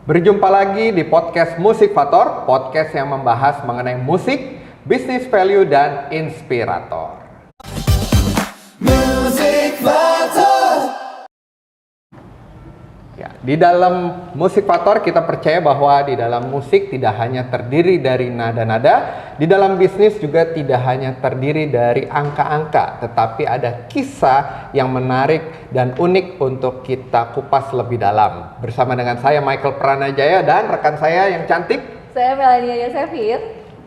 Berjumpa lagi di podcast Musikvator, podcast yang membahas mengenai musik, bisnis value, dan inspirator. Ya, di dalam Musikvator kita percaya bahwa di dalam musik tidak hanya terdiri dari nada-nada, di dalam bisnis juga tidak hanya terdiri dari angka-angka, tetapi ada kisah yang menarik dan unik untuk kita kupas lebih dalam. Bersama dengan saya Michael Pranajaya dan rekan saya yang cantik, saya Melania Yosefir.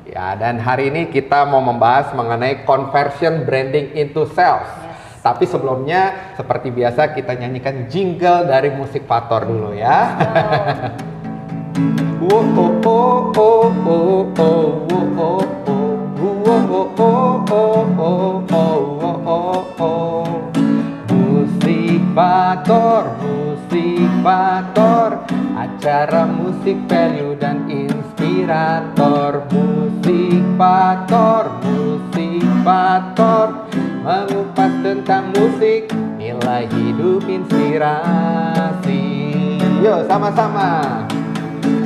Ya, dan hari ini kita mau membahas mengenai conversion branding into sales. Tapi sebelumnya, seperti biasa kita nyanyikan jingle dari Musikvator dulu ya. Musikvator, Musikvator, acara musik value dan inspirator. Musikvator, Musikvator, mengupas tentang musik, nilai hidup, inspirasi. Yuk sama-sama.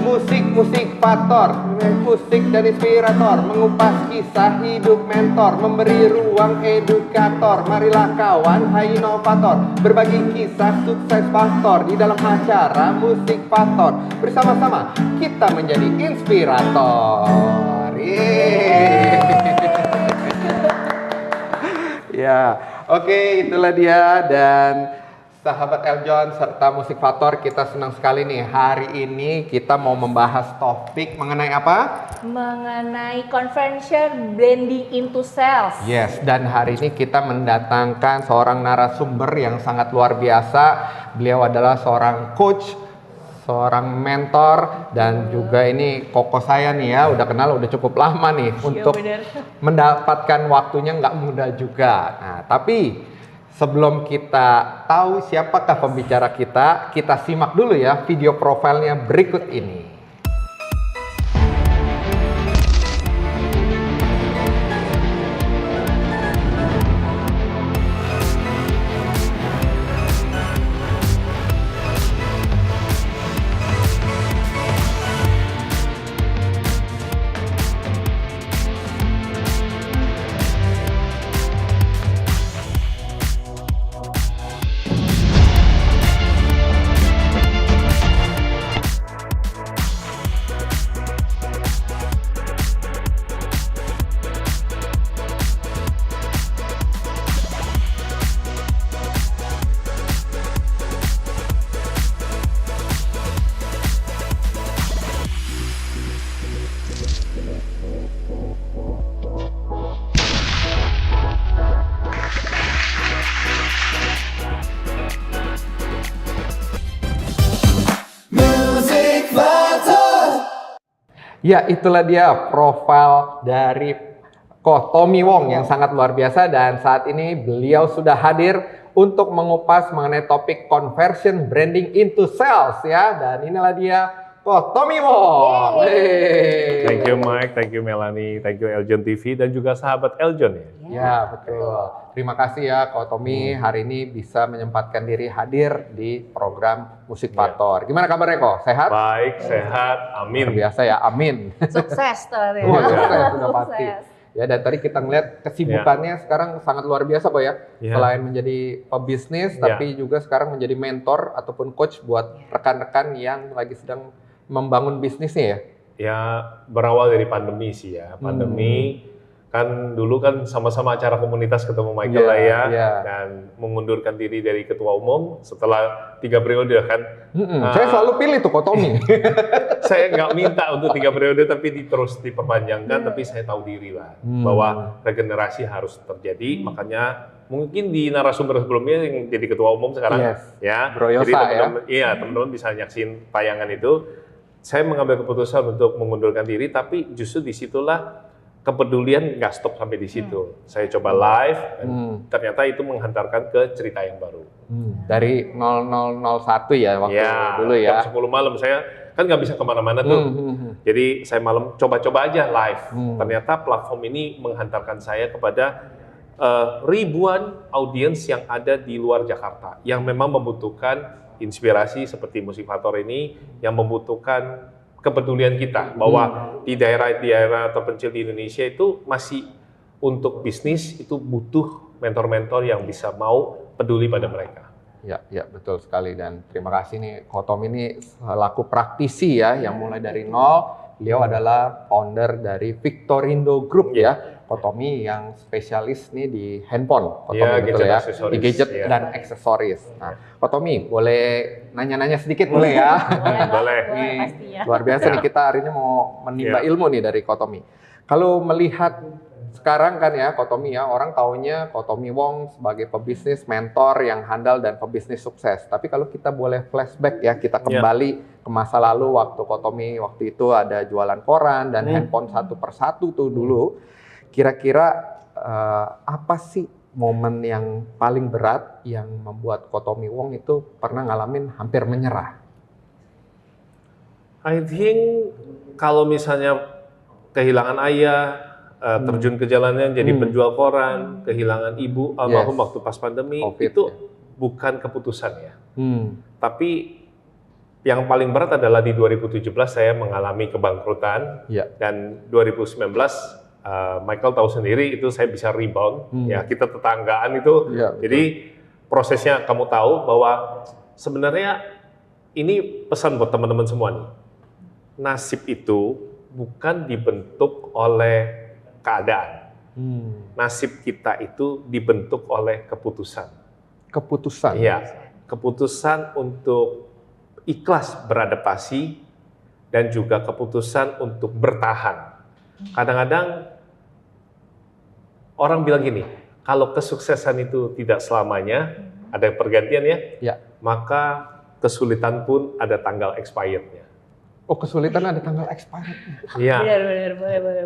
Musikvator, musik dan inspirator, mengupas kisah hidup mentor, memberi ruang edukator. Marilah kawan, hai inovator, berbagi kisah sukses faktor di dalam acara Musikvator. Bersama-sama kita menjadi inspirator. Ya, oke, itulah dia. Dan sahabat Eljon serta Musikvator, kita senang sekali nih hari ini kita mau membahas topik mengenai apa? Mengenai conversion branding into sales. Yes, dan hari ini kita mendatangkan seorang narasumber yang sangat luar biasa. Beliau adalah seorang coach, seorang mentor, dan juga ini koko saya nih ya, udah kenal udah cukup lama nih untuk mendapatkan waktunya nggak mudah juga. Nah, tapi sebelum kita tahu siapakah pembicara kita simak dulu ya video profilnya berikut ini. Ya, itulah dia profil dari Ko Tommy Wong yang sangat luar biasa, dan saat ini beliau sudah hadir untuk mengupas mengenai topik conversion branding into sales ya. Dan inilah dia Ko Tommy Wong. Thank you Mike, thank you Melanie, thank you Eljon TV dan juga sahabat Eljon ya. Ya, betul. Terima kasih ya Ko Tommy hari ini bisa menyempatkan diri hadir di program Musikvator. Gimana kabarnya Ko? Sehat? Baik, sehat, amin. Luar biasa ya, amin. Sukses tuh. Sukses sudah pasti. Ya, dan tadi kita ngeliat kesibukannya sekarang sangat luar biasa Ko ya. Selain menjadi pebisnis, tapi juga sekarang menjadi mentor ataupun coach buat rekan-rekan yang lagi sedang membangun bisnisnya ya. Ya, berawal dari pandemi sih ya. Pandemi kan dulu kan sama-sama acara komunitas ketemu Michael lah ya, dan mengundurkan diri dari ketua umum setelah 3 periode kan. Saya selalu pilih tuh Ko Tommy. Saya nggak minta untuk 3 periode tapi terus diperpanjangkan, tapi saya tahu diri lah bahwa regenerasi harus terjadi. Makanya mungkin di narasumber sebelumnya yang jadi ketua umum sekarang ya. Bro Yosa, jadi teman-teman, teman-teman bisa nyaksin tayangan itu. Saya mengambil keputusan untuk mengundurkan diri, tapi justru disitulah kepedulian nggak stop sampai di situ. Saya coba live, dan ternyata itu menghantarkan ke cerita yang baru. Dari 0001 ya waktu dulu ya. Jam 10 malam saya kan nggak bisa kemana-mana tuh. Jadi saya malam coba-coba aja live. Ternyata platform ini menghantarkan saya kepada ribuan audiens yang ada di luar Jakarta yang memang membutuhkan inspirasi seperti Musik-Faktor ini yang membutuhkan kepedulian kita bahwa di daerah-daerah terpencil di Indonesia itu masih untuk bisnis itu butuh mentor-mentor yang bisa mau peduli pada mereka. Ya, betul sekali, dan terima kasih nih Kotom ini selaku praktisi ya yang mulai dari nol. Beliau adalah founder dari Victorindo Group ya. Kotomi yang spesialis nih di handphone, Kotomi betul ya, di gadget dan aksesoris. Nah, Kotomi boleh nanya-nanya sedikit boleh ya? Boleh. Pastinya. Luar biasa nih, kita hari ini mau menimba ilmu nih dari Kotomi. Kalau melihat sekarang kan ya Kotomi ya, orang taunya Kotomi Wong sebagai pebisnis, mentor yang handal dan pebisnis sukses. Tapi kalau kita boleh flashback ya, kita kembali ke masa lalu waktu Kotomi waktu itu ada jualan koran dan handphone satu persatu tuh dulu. Kira-kira apa sih momen yang paling berat yang membuat Kotomi Wong itu pernah ngalamin hampir menyerah? I think kalau misalnya kehilangan ayah, terjun ke jalannya jadi penjual koran, kehilangan ibu almarhum waktu pas pandemi, COVID, itu bukan keputusan ya. Tapi yang paling berat adalah di 2017 saya mengalami kebangkrutan dan 2019 Michael tahu sendiri itu saya bisa rebound ya, kita tetanggaan itu. Jadi prosesnya kamu tahu bahwa sebenarnya ini pesan buat teman-teman semua nih. Nasib itu bukan dibentuk oleh keadaan. Nasib kita itu dibentuk oleh keputusan. Keputusan. Iya, keputusan untuk ikhlas beradaptasi dan juga keputusan untuk bertahan. Kadang-kadang orang bilang gini, kalau kesuksesan itu tidak selamanya, ada pergantian ya, maka kesulitan pun ada tanggal expired-nya. Oh, kesulitan ada tanggal expired-nya. Iya. Benar,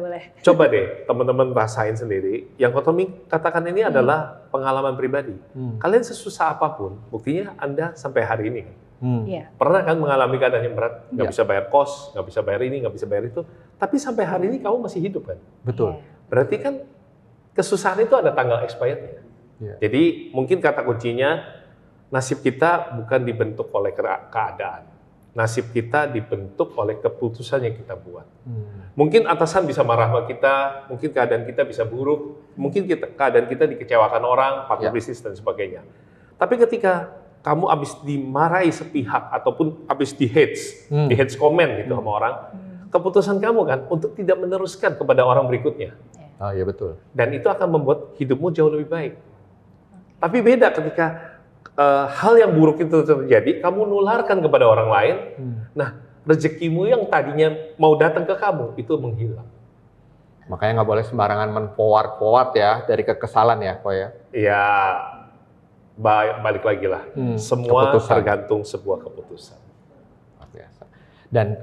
boleh. Coba deh teman-teman rasain sendiri. Yang Kotomi katakan ini adalah pengalaman pribadi. Kalian sesusah apapun, buktinya Anda sampai hari ini. Pernah kan mengalami keadaan yang berat, nggak bisa bayar kos, nggak bisa bayar ini, nggak bisa bayar itu, tapi sampai hari ini kamu masih hidup kan? Betul. Berarti kan kesusahan itu ada tanggal expired-nya. Jadi mungkin kata kuncinya, nasib kita bukan dibentuk oleh keadaan. Nasib kita dibentuk oleh keputusan yang kita buat. Mungkin atasan bisa marah sama kita, mungkin keadaan kita bisa buruk, mungkin keadaan kita dikecewakan orang, partner bisnis dan sebagainya. Tapi ketika kamu habis dimarahi sepihak ataupun habis di hate comment gitu sama orang, keputusan kamu kan untuk tidak meneruskan kepada orang berikutnya. Oh iya betul. Dan itu akan membuat hidupmu jauh lebih baik. Tapi beda ketika hal yang buruk itu terjadi, kamu nularkan kepada orang lain. Nah, rezekimu yang tadinya mau datang ke kamu itu menghilang. Makanya nggak boleh sembarangan men-forward ya dari kekesalan ya, Ko ya. Iya. Balik lagi lah, semua keputusan. tergantung sebuah keputusan. Luar biasa. Dan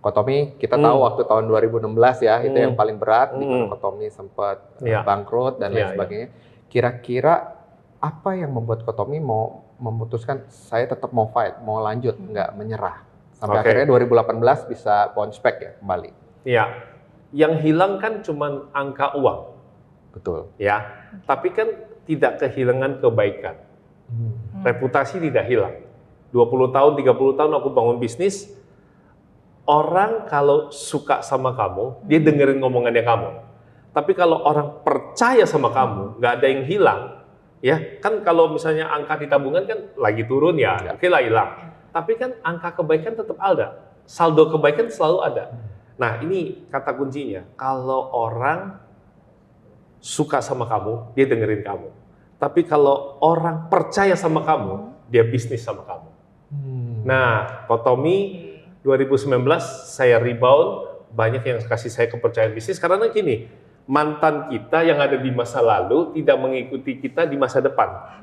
Kotomi, kita tahu waktu tahun 2016 ya, itu yang paling berat, di mana Kotomi sempat bangkrut dan lain sebagainya. Kira-kira apa yang membuat Kotomi mau memutuskan, saya tetap mau fight, mau lanjut, nggak menyerah. Sampai akhirnya 2018 bisa bounce back ya, kembali. Iya, yang hilang kan cuma angka uang. Betul. Ya, tapi kan tidak kehilangan kebaikan. Reputasi tidak hilang. 20 tahun, 30 tahun aku bangun bisnis, orang kalau suka sama kamu, dia dengerin ngomongannya kamu. Tapi kalau orang percaya sama kamu, nggak ada yang hilang, ya kan kalau misalnya angka di tabungan kan lagi turun ya, oke lah hilang. Tapi kan angka kebaikan tetap ada, saldo kebaikan selalu ada. Nah ini kata kuncinya, kalau orang suka sama kamu, dia dengerin kamu. Tapi kalau orang percaya sama kamu, dia bisnis sama kamu. Nah, Kotomi 2019 saya rebound, banyak yang kasih saya kepercayaan bisnis karena gini, mantan kita yang ada di masa lalu tidak mengikuti kita di masa depan.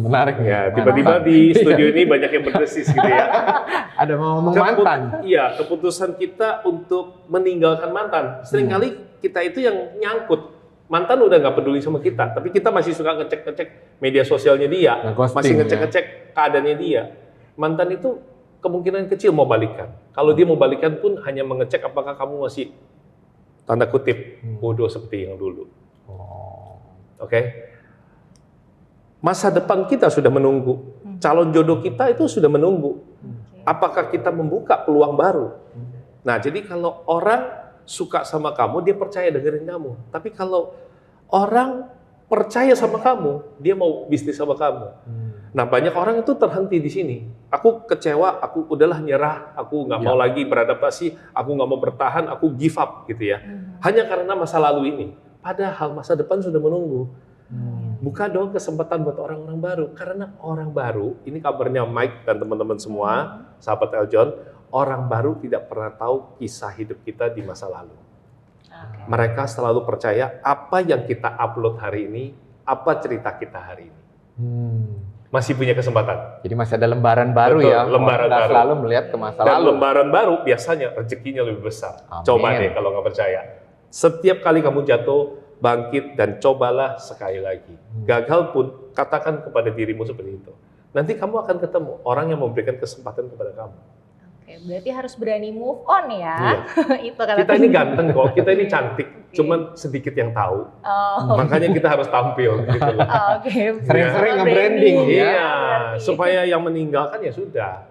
Menarik ya. Tiba-tiba di studio ini banyak yang berdesis gitu ya. Ada mau ngomong mantan. Iya, keputusan kita untuk meninggalkan mantan. Seringkali kita itu yang nyangkut. Mantan udah nggak peduli sama kita, tapi kita masih suka ngecek-ngecek media sosialnya dia, masih ngecek-ngecek keadaannya dia. Mantan itu kemungkinan kecil mau balikan. Kalau dia mau balikan pun hanya mengecek apakah kamu masih tanda kutip bodoh seperti yang dulu. Oke? Masa depan kita sudah menunggu. calon jodoh kita itu sudah menunggu. Apakah kita membuka peluang baru? Nah, jadi kalau orang suka sama kamu, dia percaya dengerin kamu. Tapi kalau orang percaya sama kamu, dia mau bisnis sama kamu. Nah, banyak orang itu terhenti di sini. Aku kecewa, aku udahlah nyerah, aku nggak mau lagi beradaptasi, aku nggak mau bertahan, aku give up gitu ya. Hanya karena masa lalu ini. Padahal masa depan sudah menunggu. Buka dong kesempatan buat orang-orang baru. Karena orang baru, ini kabarnya Mike dan teman-teman semua, sahabat Eljon, orang baru tidak pernah tahu kisah hidup kita di masa lalu. Mereka selalu percaya apa yang kita upload hari ini, apa cerita kita hari ini. Masih punya kesempatan. Jadi masih ada lembaran baru. Betul, ya. lembaran Nggak baru. selalu melihat ke masa Dan lalu. lembaran baru biasanya rezekinya lebih besar. Amin. Coba deh kalau nggak percaya. Setiap kali kamu jatuh, bangkit dan cobalah sekali lagi. Gagal pun katakan kepada dirimu seperti itu. Nanti kamu akan ketemu orang yang memberikan kesempatan kepada kamu. Oke, berarti harus berani move on ya. Iya. Itu kata Kita ini ganteng kok, kita ini cantik, cuman sedikit yang tahu. Oh, Makanya kita harus tampil gitu loh. oke. Sering-sering Oh, nge-branding, Iya, ya. berarti. supaya yang meninggalkan ya sudah.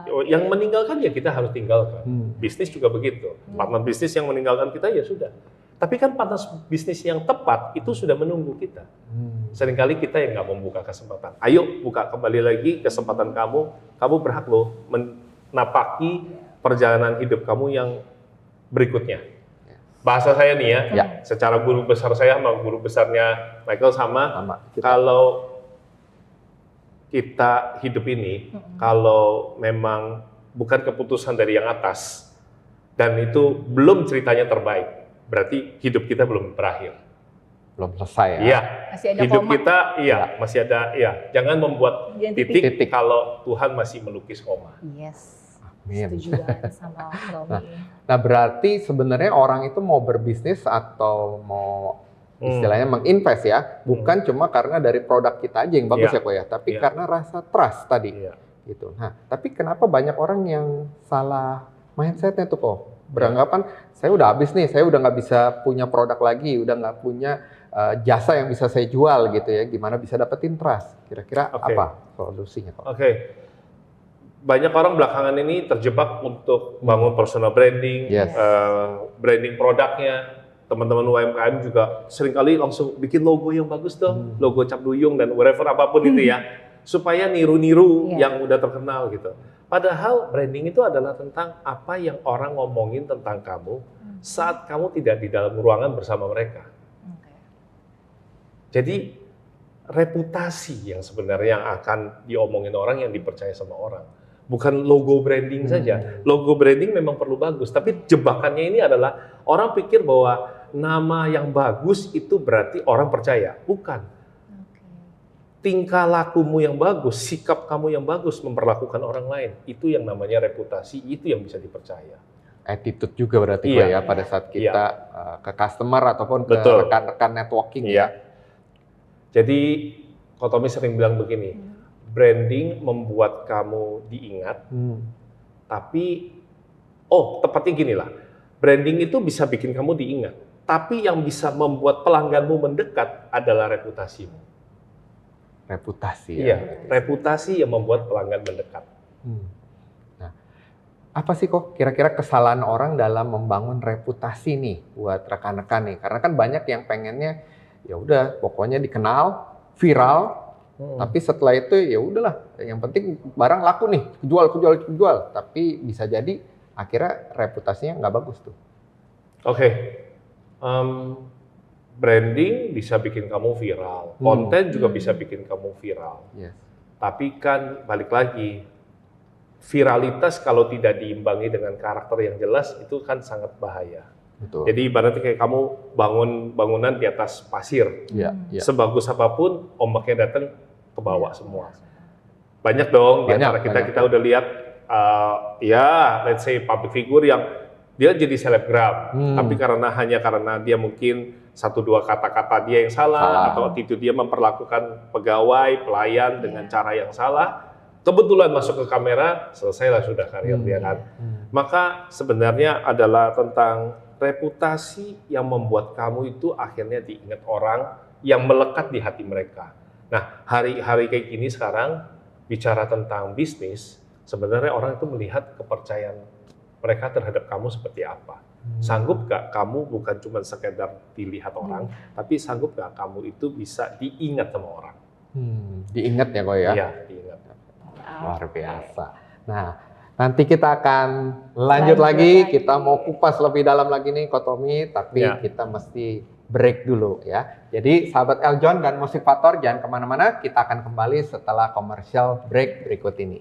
Oke. Yang meninggalkan ya kita harus tinggalkan. Bisnis juga begitu. Partner bisnis yang meninggalkan kita ya sudah. Tapi kan partner bisnis yang tepat itu sudah menunggu kita. Seringkali kita yang nggak membuka kesempatan. Ayo buka kembali lagi kesempatan kamu. Kamu berhak loh menapaki perjalanan hidup kamu yang berikutnya. Bahasa saya nih ya, Ya. secara guru besar saya sama guru besarnya Michael sama. Sama. Kalau kita hidup ini, kalau memang bukan keputusan dari yang atas, dan itu belum ceritanya terbaik, berarti hidup kita belum berakhir. Belum selesai ya. Iya, Masih ada hidup koma. kita, iya, masih ada, iya. Jangan membuat Jangan titik kalau Tuhan masih melukis koma. Yes. Amin. Setuju banget sama Romi. Nah, berarti sebenarnya orang itu mau berbisnis atau mau istilahnya menginvest ya, bukan cuma karena dari produk kita aja yang bagus Iya. ya kok ya, tapi Iya. karena rasa trust tadi. Iya. Gitu. Nah, tapi kenapa banyak orang yang salah mindsetnya tuh kok? Beranggapan saya udah habis nih, saya udah nggak bisa punya produk lagi, udah nggak punya jasa yang bisa saya jual gitu ya. Gimana bisa dapetin trust? Kira-kira Oke. apa solusinya kok? Oke. Banyak orang belakangan ini terjebak untuk bangun personal branding, Yes. branding produknya. Teman-teman UMKM juga seringkali langsung bikin logo yang bagus dong, logo Cap Duyung dan whatever apapun itu ya, supaya niru-niru Iya. yang udah terkenal gitu. Padahal branding itu adalah tentang apa yang orang ngomongin tentang kamu saat kamu tidak di dalam ruangan bersama mereka. Oke. Jadi reputasi yang sebenarnya yang akan diomongin orang yang dipercaya sama orang. Bukan logo branding saja. Logo branding memang perlu bagus, tapi jebakannya ini adalah orang pikir bahwa nama yang bagus itu berarti orang percaya. Bukan. Oke. Tingkah lakumu yang bagus, sikap kamu yang bagus memperlakukan orang lain, itu yang namanya reputasi, itu yang bisa dipercaya. Attitude juga berarti Iya. kok ya pada saat kita ke customer ataupun ke Betul. rekan-rekan networking Iya. Jadi Kotomi sering bilang begini, branding membuat kamu diingat, tapi tepatnya gini lah, branding itu bisa bikin kamu diingat, tapi yang bisa membuat pelangganmu mendekat adalah reputasimu. Reputasi Iya, ya. reputasi yang membuat pelanggan mendekat. Nah, apa sih kok kira-kira kesalahan orang dalam membangun reputasi nih buat rekan-rekan nih? Karena kan banyak yang pengennya ya udah pokoknya dikenal, viral, tapi setelah itu ya udahlah, yang penting barang laku nih, jual. Tapi bisa jadi akhirnya reputasinya nggak bagus tuh. Oke. Branding bisa bikin kamu viral, konten juga bisa bikin kamu viral. Yes. Tapi kan balik lagi, viralitas kalau tidak diimbangi dengan karakter yang jelas itu kan sangat bahaya. Betul. Jadi ibaratnya kayak kamu bangun bangunan di atas pasir, Iya, iya. sebagus apapun ombaknya datang ke bawah semua. Banyak dong di antara Banyak. kita udah lihat, let's say public figure yang dia jadi selebgram, tapi hanya karena dia mungkin 1-2 kata-kata dia yang salah, atau attitude dia memperlakukan pegawai, pelayan dengan cara yang salah, kebetulan masuk ke kamera, selesailah sudah karir dia kan. Maka sebenarnya adalah tentang reputasi yang membuat kamu itu akhirnya diingat orang yang melekat di hati mereka. Nah, hari-hari kayak gini sekarang, bicara tentang bisnis, sebenarnya orang itu melihat kepercayaan mereka terhadap kamu seperti apa. Sanggup gak kamu bukan cuma sekedar dilihat orang, tapi sanggup gak kamu itu bisa diingat sama orang? Diingat ya kok ya? Iya, diingat. Luar biasa. Nah, nanti kita akan lanjut lagi. Kita mau kupas lebih dalam lagi nih Kotomi, tapi kita mesti break dulu ya. Jadi sahabat Eljon dan Musik-Faktor jangan kemana-mana, kita akan kembali setelah commercial break berikut ini.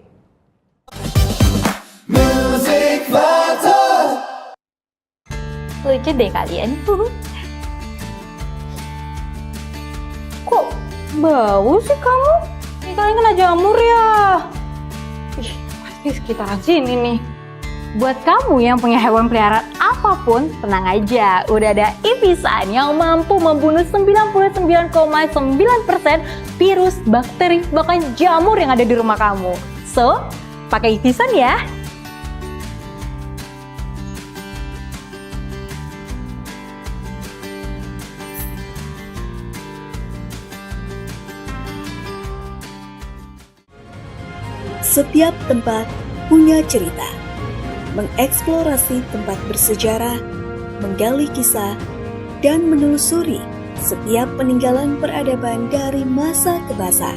Lucu deh kalian. Kok bau sih kamu? Ini kalian kena jamur ya? Ih, pasti sekitaran sini nih. Buat kamu yang punya hewan peliharaan apapun, tenang aja. Udah ada Ivisan yang mampu membunuh 99,9% virus, bakteri, bahkan jamur yang ada di rumah kamu. So, pakai Ivisan ya. Setiap tempat punya cerita. Mengeksplorasi tempat bersejarah, menggali kisah, dan menelusuri setiap peninggalan peradaban dari masa ke masa.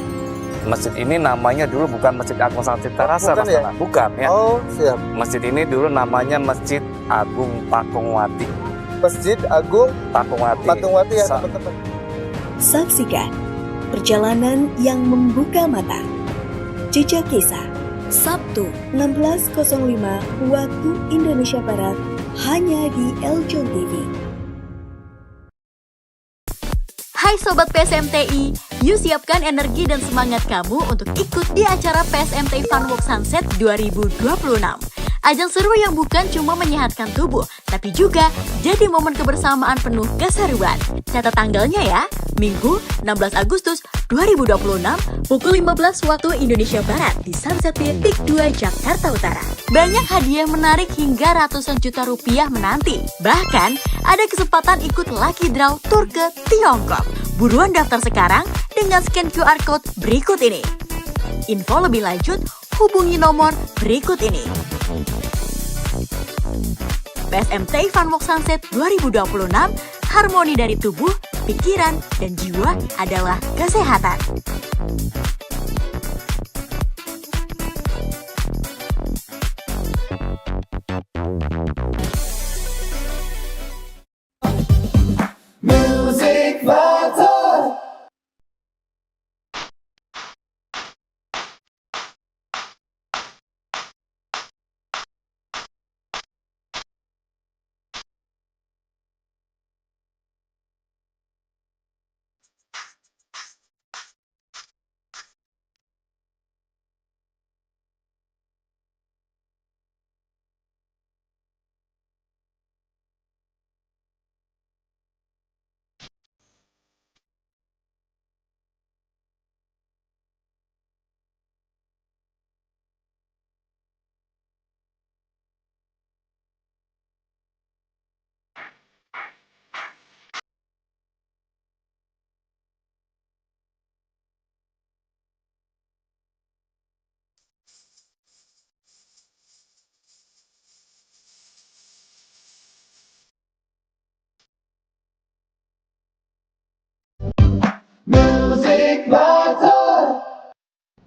Masjid ini namanya dulu bukan Masjid Agung Sang Cipta Rasa, bukan Mas Nana. Bukan ya. Oh, siap. Masjid ini dulu namanya Masjid Agung Pakungwati. Masjid Agung Pakungwati. Patungwati ya, teman-teman. Saksikan perjalanan yang membuka mata. Jejak Kisah, Sabtu 16.05 waktu Indonesia Barat, hanya di Eljon TV. Hai Sobat PSMTI, yuk siapkan energi dan semangat kamu untuk ikut di acara PSMTI Funwalk Sunset 2026. Ajang seru yang bukan cuma menyehatkan tubuh, tapi juga jadi momen kebersamaan penuh keseruan. Catat tanggalnya ya, Minggu 16 Agustus 2026, pukul 15 waktu Indonesia Barat di Sunset Pier Peak 2 Jakarta Utara. Banyak hadiah menarik hingga ratusan juta rupiah menanti. Bahkan, ada kesempatan ikut lucky draw tur ke Tiongkok. Buruan daftar sekarang dengan scan QR Code berikut ini. Info lebih lanjut, hubungi nomor berikut ini. PSMTI Funwalk Sunset 2026, harmoni dari tubuh, pikiran, dan jiwa adalah kesehatan.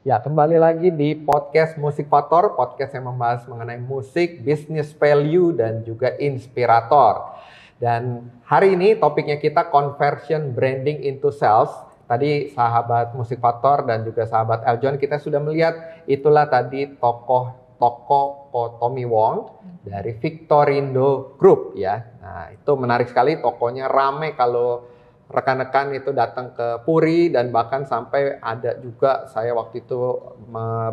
Ya, kembali lagi di podcast Musik-Faktor, podcast yang membahas mengenai musik, business value, dan juga inspirator. Dan hari ini topiknya kita conversion branding into sales. Tadi sahabat Musik-Faktor dan juga sahabat Eljon, kita sudah melihat itulah tadi tokoh Tommy Wong dari Victorindo Group ya. Nah, itu menarik sekali, tokonya rame kalau rekan-rekan itu datang ke Puri, dan bahkan sampai ada juga saya waktu itu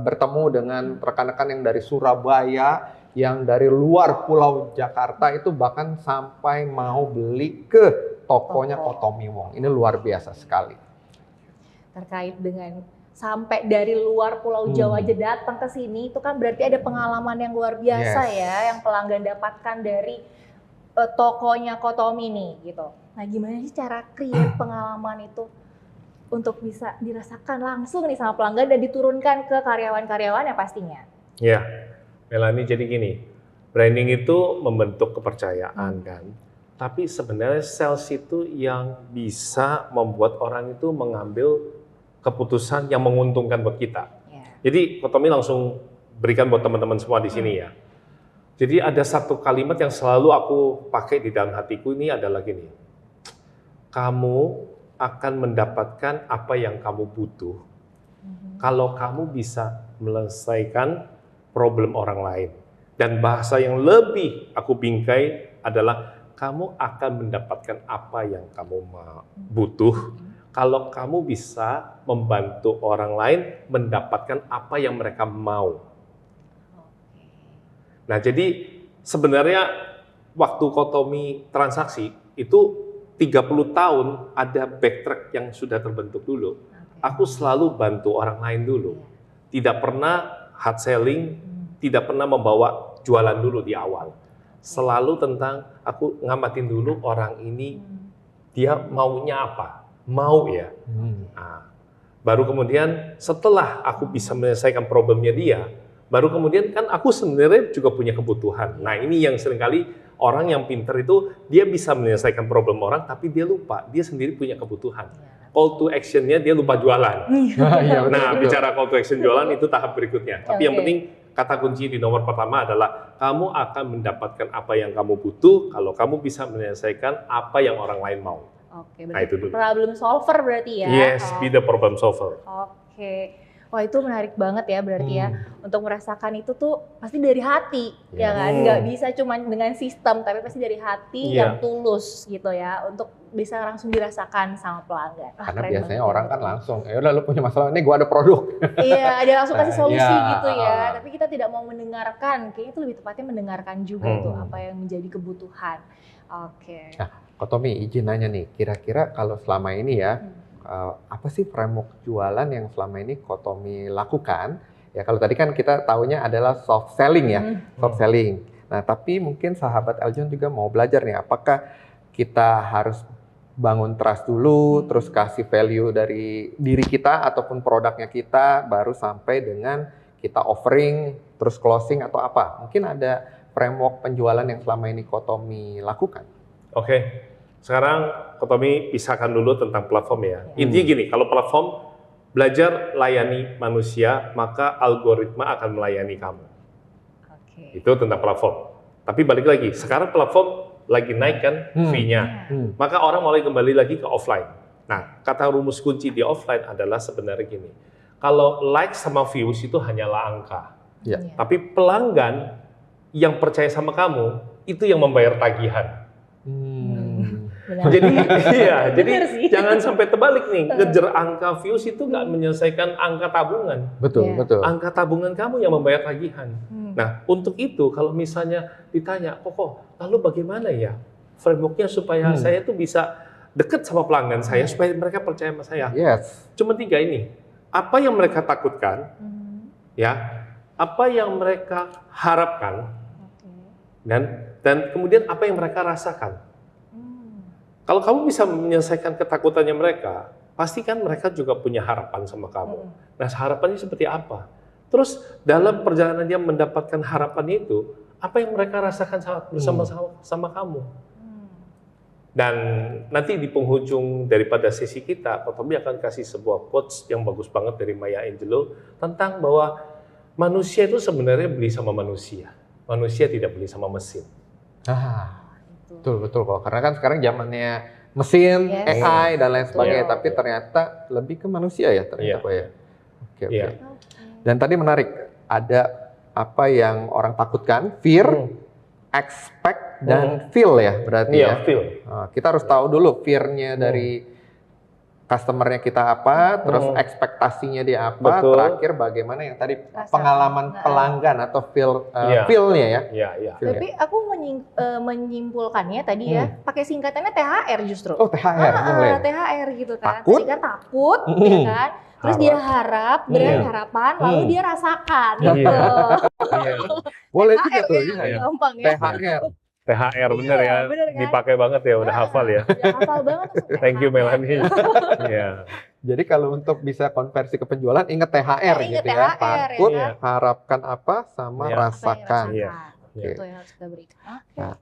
bertemu dengan rekan-rekan yang dari Surabaya, yang dari luar Pulau Jakarta itu bahkan sampai mau beli ke tokonya Tommy Wong. Ini luar biasa sekali. Terkait dengan sampai dari luar Pulau Jawa aja datang ke sini, itu kan berarti ada pengalaman yang luar biasa ya, yang pelanggan dapatkan dari tokonya Tommy nih gitu. Nah, gimana sih cara create pengalaman itu? untuk bisa dirasakan langsung nih sama pelanggan dan diturunkan ke karyawan-karyawan ya pastinya? Ya, Melanie, jadi gini, branding itu membentuk kepercayaan kan, tapi sebenarnya sales itu yang bisa membuat orang itu mengambil keputusan yang menguntungkan buat kita. Jadi Kotomi langsung berikan buat teman-teman semua di sini ya. Jadi ada satu kalimat yang selalu aku pakai di dalam hatiku ini adalah gini, kamu akan mendapatkan apa yang kamu butuh kalau kamu bisa menyelesaikan problem orang lain. Dan bahasa yang lebih aku bingkai adalah kamu akan mendapatkan apa yang kamu butuh kalau kamu bisa membantu orang lain mendapatkan apa yang mereka mau. Nah, jadi sebenarnya waktu Kotomi transaksi itu 30 tahun ada backtrack yang sudah terbentuk dulu. Aku selalu bantu orang lain dulu. Tidak pernah hard selling, tidak pernah membawa jualan dulu di awal. Selalu tentang aku ngamatin dulu orang ini dia maunya apa. Mau ya. Nah, baru kemudian setelah aku bisa menyelesaikan problemnya dia, baru kemudian kan aku sebenarnya juga punya kebutuhan. Nah ini yang seringkali orang yang pinter itu dia bisa menyelesaikan problem orang tapi dia lupa, dia sendiri punya kebutuhan. Call to action-nya dia lupa jualan. Nah bicara call to action jualan itu tahap berikutnya. Tapi yang penting kata kunci di nomor pertama adalah kamu akan mendapatkan apa yang kamu butuh kalau kamu bisa menyelesaikan apa yang orang lain mau. Oke, Nah, itu berarti dulu. problem solver berarti ya? Yes, be the problem solver. Oke. Wah itu menarik banget ya berarti ya. Untuk merasakan itu tuh pasti dari hati, ya kan? Nggak bisa cuma dengan sistem, tapi pasti dari hati yang tulus gitu ya. Untuk bisa langsung dirasakan sama pelanggan. Wah, Karena keren biasanya banget orang ya. kan langsung, ya udah lu punya masalah, ini gua ada produk. Iya, ada langsung kasih solusi Iya, gitu ya. Tapi kita tidak mau mendengarkan, kayaknya itu lebih tepatnya mendengarkan juga itu apa yang menjadi kebutuhan. Oke. Nah, Kotomi izin nanya nih, kira-kira kalau selama ini ya, apa sih framework jualan yang selama ini Kotomi lakukan? Ya kalau tadi kan kita taunya adalah soft selling ya, soft selling. Nah tapi mungkin sahabat Eljon juga mau belajar nih, apakah kita harus bangun trust dulu, terus kasih value dari diri kita ataupun produknya kita, baru sampai dengan kita offering, terus closing atau apa? Mungkin ada framework penjualan yang selama ini Kotomi lakukan. Oke, sekarang Kotomi pisahkan dulu tentang platform ya. Intinya gini, kalau platform belajar layani manusia, maka algoritma akan melayani kamu. Itu tentang platform. Tapi balik lagi, sekarang platform lagi naik kan fee-nya. Maka orang mulai kembali lagi ke offline. Nah, kata rumus kunci di offline adalah sebenarnya gini. Kalau like sama views itu hanyalah angka. Tapi pelanggan yang percaya sama kamu, itu yang membayar tagihan. Jadi jadi jangan sampai terbalik nih, ngejar angka views itu nggak menyelesaikan angka tabungan. Betul, betul. Angka tabungan kamu yang membayar tagihan. Nah, untuk itu kalau misalnya ditanya, Koko, lalu bagaimana ya frameworknya supaya saya tuh bisa deket sama pelanggan saya, supaya mereka percaya sama saya? Yes. Cuma 3 ini. Apa yang mereka takutkan, ya, apa yang mereka harapkan, dan kemudian apa yang mereka rasakan. Kalau kamu bisa menyelesaikan ketakutannya mereka, pasti kan mereka juga punya harapan sama kamu. Nah, harapannya seperti apa? Terus dalam perjalanan dia mendapatkan harapan itu, apa yang mereka rasakan sama kamu? Dan nanti di penghujung daripada sesi kita, Kotomi akan kasih sebuah quotes yang bagus banget dari Maya Angelou tentang bahwa manusia itu sebenarnya beli sama manusia. Manusia tidak beli sama mesin. Betul kok. Karena kan sekarang zamannya mesin, AI dan lain sebagainya, tapi ternyata lebih ke manusia ya ternyata kok ya. Oke. Dan tadi menarik, ada apa yang orang takutkan, fear, expect dan feel ya berarti ya. Feel. Nah, kita harus tahu dulu fear-nya dari customer-nya kita apa, terus ekspektasinya dia apa, terakhir bagaimana yang tadi pengalaman pelanggan atau feel-nya ya. Tapi aku menyimpulkannya tadi ya, pakai singkatannya THR justru. Oh, THR boleh. THR gitu kan. Takut. Tadi kan takut, ya kan. Terus dia harap, harapan, lalu dia rasakan gitu. Boleh juga tuh. Gampang ya. THR. THR bener ya, bener kan? dipakai banget ya, udah hafal ya. Udah hafal banget tuh. Thank you Melanie. Jadi kalau untuk bisa konversi ke penjualan, ingat THR Ingat gitu ya. THR, Takut, ya. harapkan apa, sama Iya. rasakan. Iya. Itu yang harus kita berikan. Oke. Nah,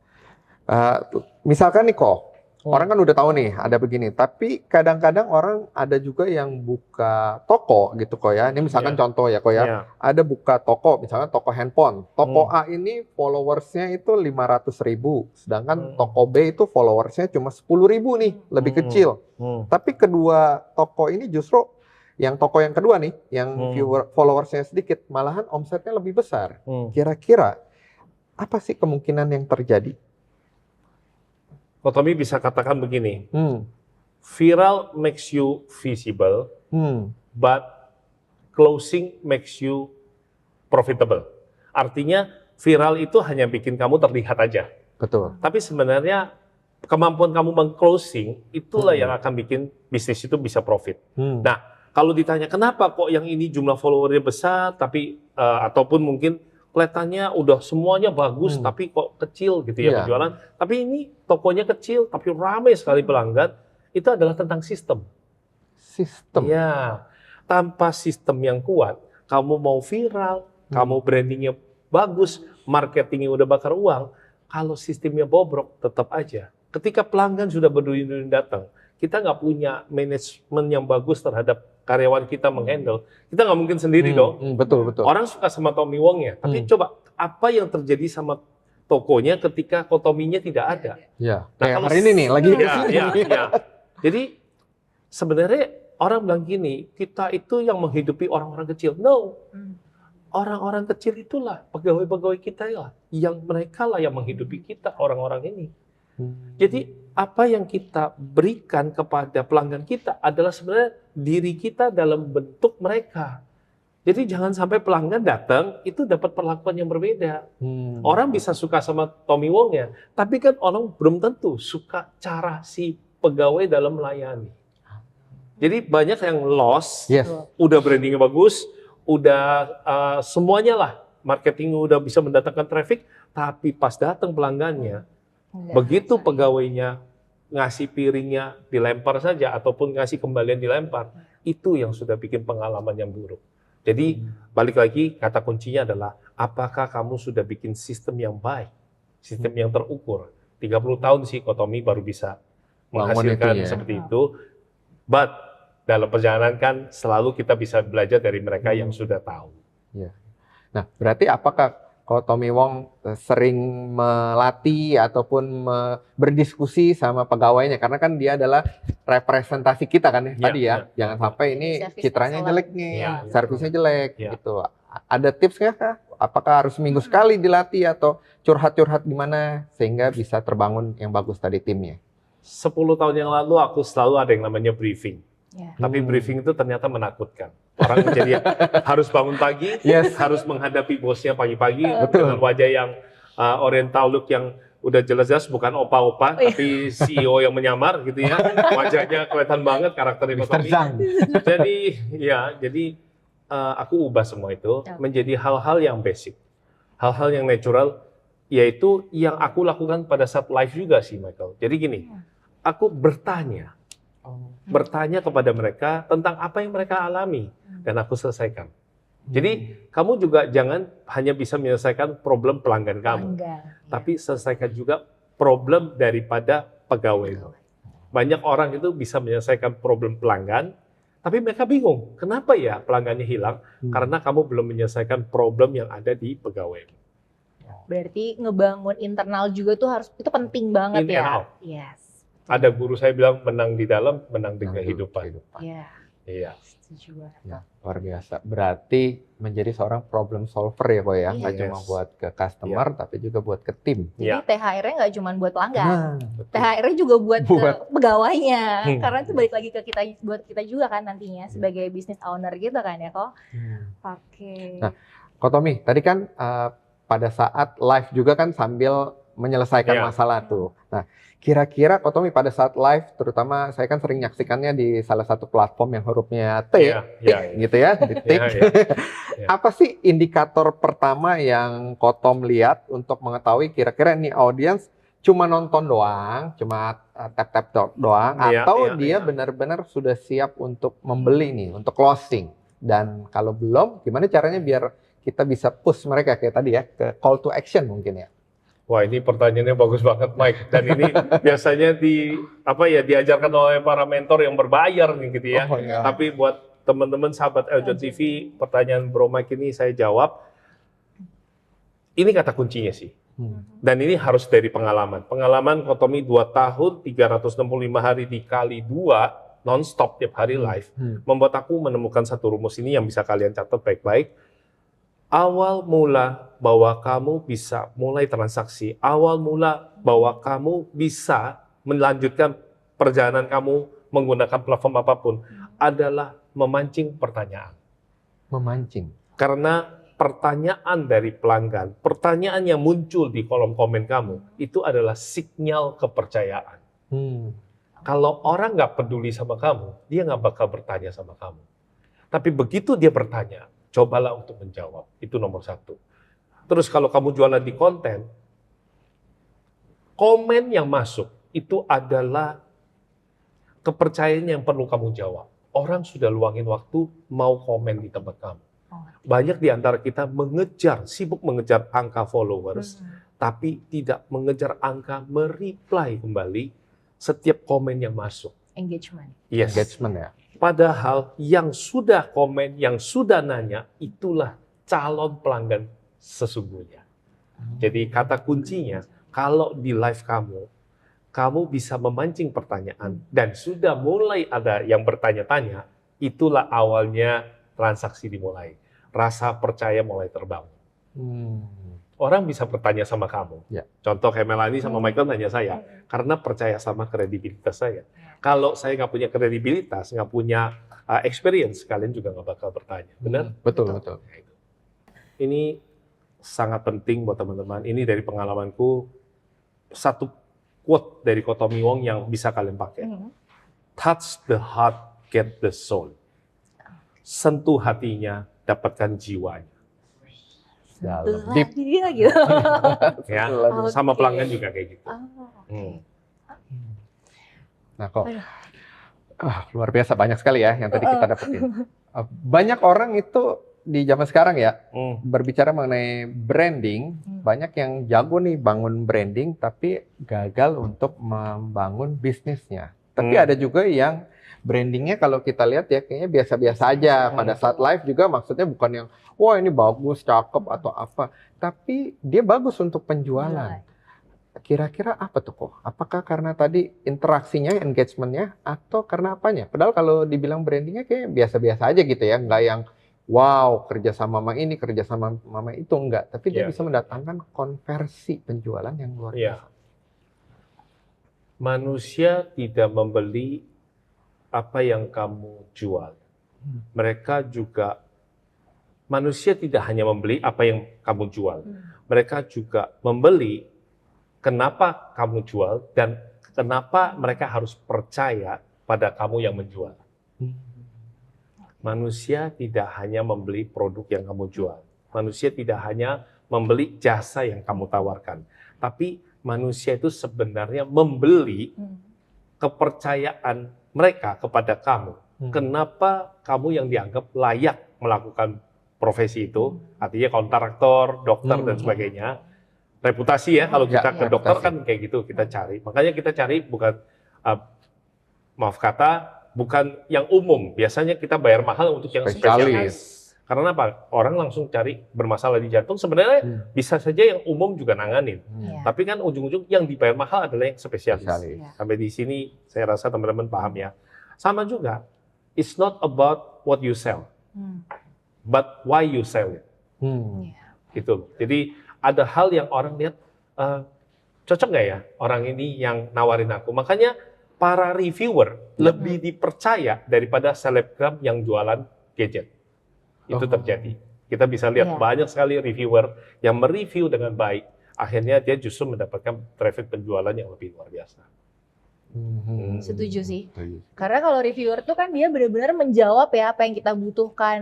misalkan nih kok, orang kan udah tahu nih ada begini, tapi kadang-kadang orang ada juga yang buka toko gitu kok ya. Ini misalkan contoh ya kok ya, Iya. ada buka toko, misalnya toko handphone. Toko A ini followersnya itu 500.000, sedangkan toko B itu followersnya cuma 10.000 nih, lebih kecil. Tapi kedua toko ini justru, yang toko yang kedua nih, yang followersnya sedikit, malahan omsetnya lebih besar. Kira-kira apa sih kemungkinan yang terjadi? Tommy bisa katakan begini, viral makes you visible, but closing makes you profitable. Artinya viral itu hanya bikin kamu terlihat aja. Betul. Tapi sebenarnya kemampuan kamu meng-closing itulah yang akan bikin bisnis itu bisa profit. Nah, kalau ditanya kenapa kok yang ini jumlah followernya besar, tapi ataupun mungkin kelihatannya udah semuanya bagus, tapi kok kecil gitu ya penjualan. Tapi ini tokonya kecil, tapi ramai sekali pelanggan. Itu adalah tentang sistem. Sistem. Ya, tanpa sistem yang kuat, kamu mau viral, kamu brandingnya bagus, marketingnya udah bakar uang. Kalau sistemnya bobrok, tetap aja. Ketika pelanggan sudah berduyun-duyun datang, kita nggak punya manajemen yang bagus terhadap karyawan kita menghandle, kita nggak mungkin sendiri dong. Betul. Orang suka sama Tommy Wong ya, tapi coba apa yang terjadi sama tokonya ketika Tommy-nya tidak ada? Ya. Nah, Kayak kalau hari ini nih, lagi di sini. ya. Jadi sebenarnya orang bilang gini, kita itu yang menghidupi orang-orang kecil. No, orang-orang kecil itulah pegawai-pegawai kita ya, yang mereka lah yang menghidupi kita, orang-orang ini. Jadi apa yang kita berikan kepada pelanggan kita adalah sebenarnya diri kita dalam bentuk mereka. Jadi jangan sampai pelanggan datang itu dapat perlakuan yang berbeda. Orang bisa suka sama Tommy Wong ya, tapi kan orang belum tentu suka cara si pegawai dalam melayani. Jadi banyak yang loss, udah brandingnya bagus, udah semuanya lah, marketing udah bisa mendatangkan traffic, tapi pas datang pelanggannya, begitu pegawainya ngasih piringnya dilempar saja ataupun ngasih kembalian dilempar, itu yang sudah bikin pengalaman yang buruk. Jadi balik lagi kata kuncinya adalah apakah kamu sudah bikin sistem yang baik, sistem yang terukur. 30 tahun sih Tommy baru bisa menghasilkan seperti itu. But dalam perjalanan kan selalu kita bisa belajar dari mereka yang sudah tahu. Nah, berarti apakah kalau Tommy Wong sering melatih ataupun berdiskusi sama pegawainya, karena kan dia adalah representasi kita kan tadi ya, jangan sampai ini citranya jelek nih, servisnya jelek gitu. Ada tips nggak kah? Apakah harus seminggu sekali dilatih atau curhat-curhat gimana sehingga bisa terbangun yang bagus tadi timnya? 10 tahun yang lalu aku selalu ada yang namanya briefing. Tapi briefing itu ternyata menakutkan. Orang jadi harus bangun pagi, harus menghadapi bosnya pagi-pagi dengan wajah yang oriental look yang udah jelas-jelas bukan opa-opa, tapi CEO yang menyamar gitu ya. Wajahnya kelihatan banget karakternya Tommy. Jadi aku ubah semua itu menjadi hal-hal yang basic, hal-hal yang natural, yaitu yang aku lakukan pada saat live juga sih, Michael. Jadi gini, aku bertanya kepada mereka tentang apa yang mereka alami dan aku selesaikan. Jadi kamu juga jangan hanya bisa menyelesaikan problem pelanggan kamu, tapi selesaikan juga problem daripada pegawai. Banyak orang itu bisa menyelesaikan problem pelanggan, tapi mereka bingung, kenapa ya pelanggannya hilang? Karena kamu belum menyelesaikan problem yang ada di pegawai. Berarti ngebangun internal juga tuh itu penting banget In ya. and out. Yes. Ada guru saya bilang menang di dalam, menang di kehidupan. Iya. Iya. Setuju banget. Ya, luar biasa. Berarti menjadi seorang problem solver ya kok ya, nggak cuma buat ke customer tapi juga buat ke tim. Jadi THR-nya nggak cuma buat pelanggan. Nah, THR-nya juga buat ke pegawainya. Karena itu balik lagi ke kita, buat kita juga kan nantinya sebagai business owner gitu kan ya kok. Oke. Nah, Kok Tommy, tadi kan pada saat live juga kan sambil menyelesaikan masalah tuh. Nah, kira-kira Kok Tommy pada saat live, terutama saya kan sering nyaksikannya di salah satu platform yang hurufnya T, gitu ya, di tik. Apa sih indikator pertama yang Kok Tom lihat untuk mengetahui kira-kira nih audiens cuma nonton doang, cuma tap-tap doang, atau dia iya. benar-benar sudah siap untuk membeli nih, untuk closing. Dan kalau belum, gimana caranya biar kita bisa push mereka kayak tadi ya, ke call to action mungkin ya? Wah, ini pertanyaannya bagus banget, Mike. Dan ini biasanya diajarkan oleh para mentor yang berbayar nih gitu ya. Oh, iya. Tapi buat teman-teman sahabat Eljon TV, pertanyaan Bro Mike ini saya jawab. Ini kata kuncinya sih. Dan ini harus dari pengalaman. Pengalaman Kotomi 2 tahun, 365 hari dikali 2, non-stop tiap hari live, membuat aku menemukan satu rumus ini yang bisa kalian catat baik-baik. Awal mula bahwa kamu bisa mulai transaksi, awal mula bahwa kamu bisa melanjutkan perjalanan kamu menggunakan platform apapun adalah memancing pertanyaan. Memancing. Karena pertanyaan dari pelanggan, pertanyaan yang muncul di kolom komen kamu, itu adalah sinyal kepercayaan. Kalau orang nggak peduli sama kamu, dia nggak bakal bertanya sama kamu. Tapi begitu dia bertanya, cobalah untuk menjawab. Itu nomor 1. Terus kalau kamu jualan di konten, komen yang masuk itu adalah kepercayaan yang perlu kamu jawab. Orang sudah luangin waktu mau komen di tempat kamu. Banyak di antara kita sibuk mengejar angka followers, tapi tidak mengejar angka mereply kembali setiap komen yang masuk. Engagement. Yes. Engagement ya. Padahal yang sudah komen, yang sudah nanya, itulah calon pelanggan sesungguhnya. Jadi kata kuncinya, kalau di live kamu bisa memancing pertanyaan, dan sudah mulai ada yang bertanya-tanya, itulah awalnya transaksi dimulai. Rasa percaya mulai terbangun. Orang bisa bertanya sama kamu. Ya. Contoh kayak Melanie sama Michael nanya saya, karena percaya sama kredibilitas saya. Kalau saya nggak punya kredibilitas, nggak punya experience, kalian juga nggak bakal bertanya. Benar? Betul. Ini sangat penting buat teman-teman. Ini dari pengalamanku, satu quote dari Kotomi Wong yang bisa kalian pakai. Touch the heart, get the soul. Sentuh hatinya, dapatkan jiwanya. Dalam. Deep. Dia gitu. Ya, Oke. sama pelanggan juga kayak gitu. Nah kok, luar biasa banyak sekali ya yang tadi kita dapetin. Banyak orang itu di zaman sekarang ya, berbicara mengenai branding, banyak yang jago nih bangun branding, tapi gagal untuk membangun bisnisnya. Tapi ada juga yang brandingnya kalau kita lihat ya kayaknya biasa-biasa aja. Pada saat live juga maksudnya bukan yang, wah ini bagus, cakep atau apa. Tapi dia bagus untuk penjualan. Kira-kira apa tuh kok? Apakah karena tadi interaksinya, engagementnya, atau karena apanya? Padahal kalau dibilang brandingnya kayak biasa-biasa aja gitu ya. Nggak yang, wow kerja sama mama ini, kerja sama mama itu. Enggak. Tapi dia bisa mendatangkan konversi penjualan yang luar biasa. Manusia tidak membeli apa yang kamu jual. Manusia tidak hanya membeli apa yang kamu jual. Mereka juga membeli kenapa kamu jual dan kenapa mereka harus percaya pada kamu yang menjual. Manusia tidak hanya membeli produk yang kamu jual. Manusia tidak hanya membeli jasa yang kamu tawarkan. Tapi manusia itu sebenarnya membeli kepercayaan mereka kepada kamu. Kenapa kamu yang dianggap layak melakukan profesi itu, artinya kontraktor, dokter, dan sebagainya. Reputasi ya, kalau kita ke dokter kan kayak gitu, kita cari. Makanya kita cari bukan, bukan yang umum. Biasanya kita bayar mahal untuk yang spesialis. Karena apa? Orang langsung cari bermasalah di jantung, sebenarnya bisa saja yang umum juga nanganin. Tapi kan ujung-ujung yang dibayar mahal adalah yang spesialis. Sampai di sini saya rasa teman-teman paham ya. Sama juga, it's not about what you sell, but why you sell it. Gitu. Jadi ada hal yang orang lihat, cocok nggak ya orang ini yang nawarin aku. Makanya para reviewer lebih dipercaya daripada selebgram yang jualan gadget. Itu terjadi. Kita bisa lihat banyak sekali reviewer yang mereview dengan baik. Akhirnya dia justru mendapatkan traffic penjualan yang lebih luar biasa. Setuju sih. Karena kalau reviewer tuh kan dia benar-benar menjawab ya apa yang kita butuhkan,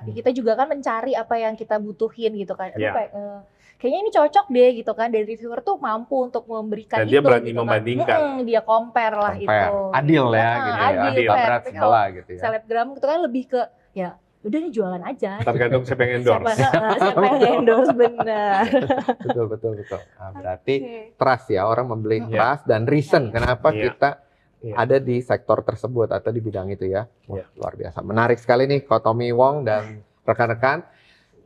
kita juga kan mencari apa yang kita butuhin gitu kan. Aduh, kayaknya ini cocok deh gitu kan, dan reviewer tuh mampu untuk memberikan Dan itu. dia berani gitu membandingkan. Kan. Dia compare lah itu. Adil ya gitu ya. Adil, Fair, fair. sebelah gitu ya. Selebgram itu kan lebih ke ya udah nih jualan aja. Tergantung siapa yang endorse. Siapa yang endorse, benar. Betul. Nah, berarti trust ya, orang membeli trust dan reason kenapa kita ada di sektor tersebut atau di bidang itu ya. Wah, luar biasa. Menarik sekali nih Ko Tommy Wong dan rekan-rekan.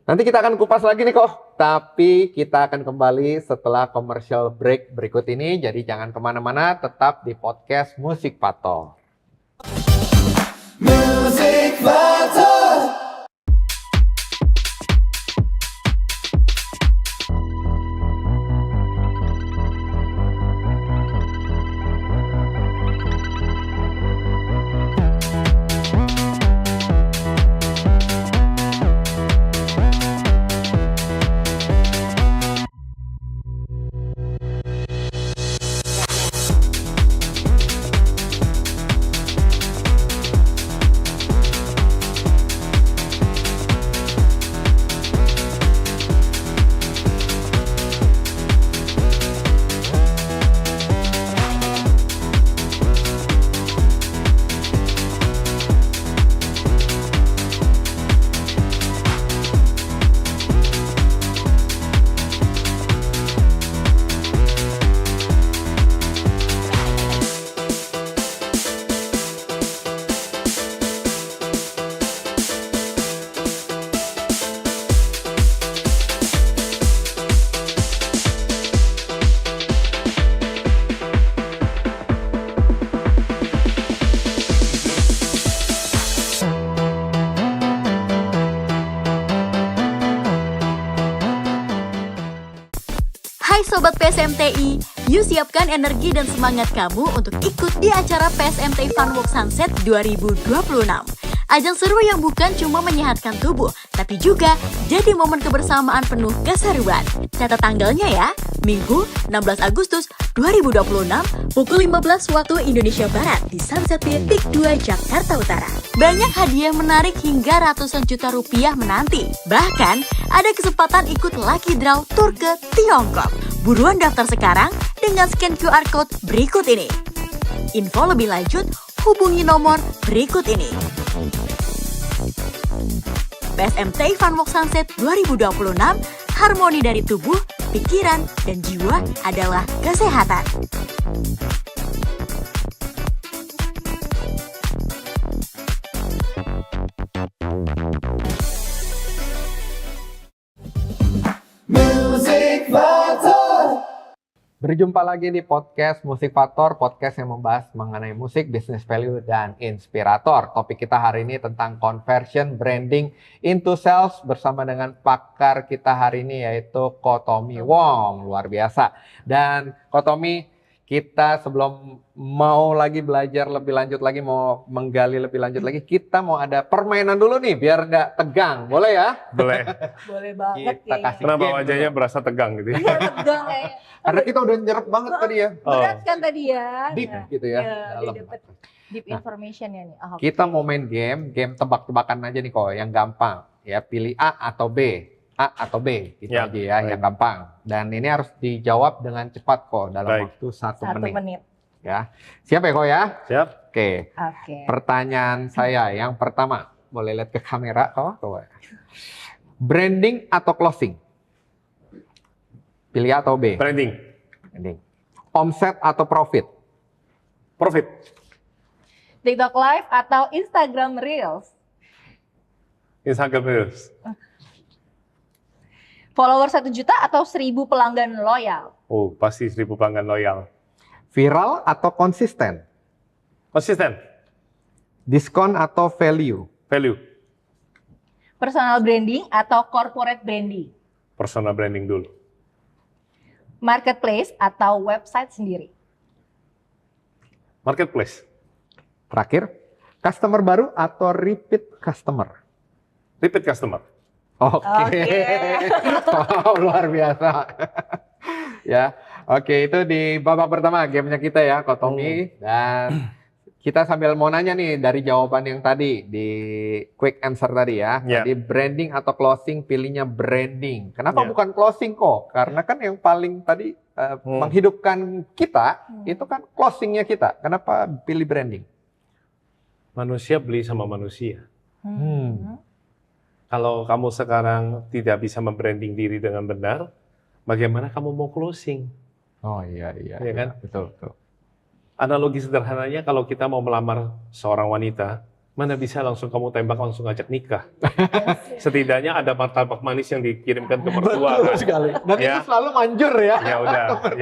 Nanti kita akan kupas lagi nih kok. Tapi kita akan kembali setelah commercial break berikut ini. Jadi jangan kemana-mana, tetap di podcast Musik Pator. Musik Pator. Hai Sobat PSMTI, yuk siapkan energi dan semangat kamu untuk ikut di acara PSMTI Fun Walk Sunset 2026. Ajang seru yang bukan cuma menyehatkan tubuh, tapi juga jadi momen kebersamaan penuh keseruan. Catat tanggalnya ya, Minggu 16 Agustus 2026, pukul 15 waktu Indonesia Barat di Sunset Pier Peak 2 Jakarta Utara. Banyak hadiah menarik hingga ratusan juta rupiah menanti. Bahkan, ada kesempatan ikut lucky draw tur ke Tiongkok. Buruan daftar sekarang dengan scan QR Code berikut ini. Info lebih lanjut, hubungi nomor berikut ini. PSMTI Fun Walk Sunset 2026, harmoni dari tubuh, pikiran, dan jiwa adalah kesehatan. Musik Pator. Berjumpa lagi di podcast Musik Pator, podcast yang membahas mengenai musik, business value, dan inspirator. Topik kita hari ini tentang conversion branding into sales bersama dengan pakar kita hari ini yaitu Ko Tommy Wong. Luar biasa. Dan Ko Tommy, kita sebelum mau lagi belajar lebih lanjut lagi, mau menggali lebih lanjut lagi, kita mau ada permainan dulu nih biar nggak tegang. Boleh ya? Boleh. Boleh banget Kita kayaknya. kasih Kenapa game wajahnya dulu. berasa tegang gitu ya? Iya, tegang kayaknya. Karena kita udah nyerap banget tadi ya. Berat kan tadi ya. Deep Nah, gitu ya. iya, Dalam. udah dapet deep information ya nih. Oh, Kita mau main game tebak-tebakan aja nih kok, yang gampang. Ya, pilih A atau B. A atau B, gitu Ya, aja ya, baik. yang gampang. Dan ini harus dijawab dengan cepat kok, dalam Baik. waktu 1 1 menit. menit. Ya, siap ya kok ya? Siap? Oke, Oke. pertanyaan saya yang pertama. Boleh lihat ke kamera kok? Branding atau closing? Pilih A atau B? Branding. Branding. Omset atau profit? Profit. TikTok Live atau Instagram Reels? Instagram Reels. Follower 1 juta atau 1.000 pelanggan loyal? Oh, pasti 1.000 pelanggan loyal. Viral atau konsisten? Konsisten. Diskon atau value? Value. Personal branding atau corporate branding? Personal branding dulu. Marketplace atau website sendiri? Marketplace. Terakhir, customer baru atau repeat customer? Repeat customer. Oke. Oke. Oh, luar biasa. Ya, Oke, itu di babak pertama gamenya kita ya, Kotomi. Dan kita sambil mau nanya nih dari jawaban yang tadi di quick answer tadi ya. Ya. Tadi branding atau closing, pilihnya branding. Kenapa Ya. bukan closing kok? Karena kan yang paling tadi menghidupkan kita itu kan closingnya kita. Kenapa pilih branding? Manusia beli sama manusia. Hmm. Kalau kamu sekarang tidak bisa membranding diri dengan benar, bagaimana kamu mau closing? Oh iya iya. Iya kan? Betul betul. Analogi sederhananya kalau kita mau melamar seorang wanita, mana bisa langsung kamu tembak langsung ngajak nikah. Setidaknya ada martabak manis yang dikirimkan ke mertua. Betul kan? sekali. Dan Ya. itu selalu manjur ya. Ya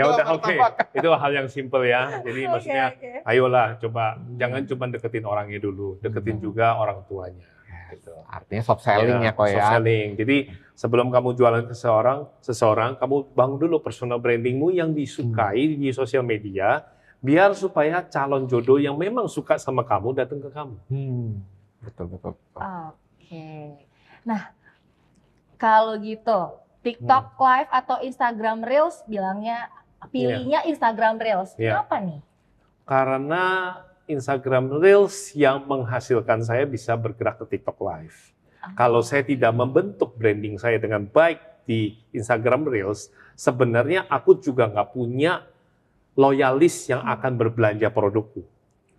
udah oke. Itu hal yang simple ya. Jadi maksudnya ayolah coba jangan cuma deketin orangnya dulu, deketin juga orang tuanya. Gitu. Artinya soft selling ya kok soft ya. selling. Jadi sebelum kamu jualan ke seseorang, kamu bangun dulu personal brandingmu yang disukai di sosial media, biar supaya calon jodoh yang memang suka sama kamu datang ke kamu. Betul betul. Oke. Nah, kalau gitu, TikTok Live atau Instagram Reels pilihnya Instagram Reels. Iya. Kenapa nih? Karena Instagram Reels yang menghasilkan saya bisa bergerak ke TikTok Live. Kalau saya tidak membentuk branding saya dengan baik di Instagram Reels, sebenarnya aku juga nggak punya loyalis yang akan berbelanja produkku.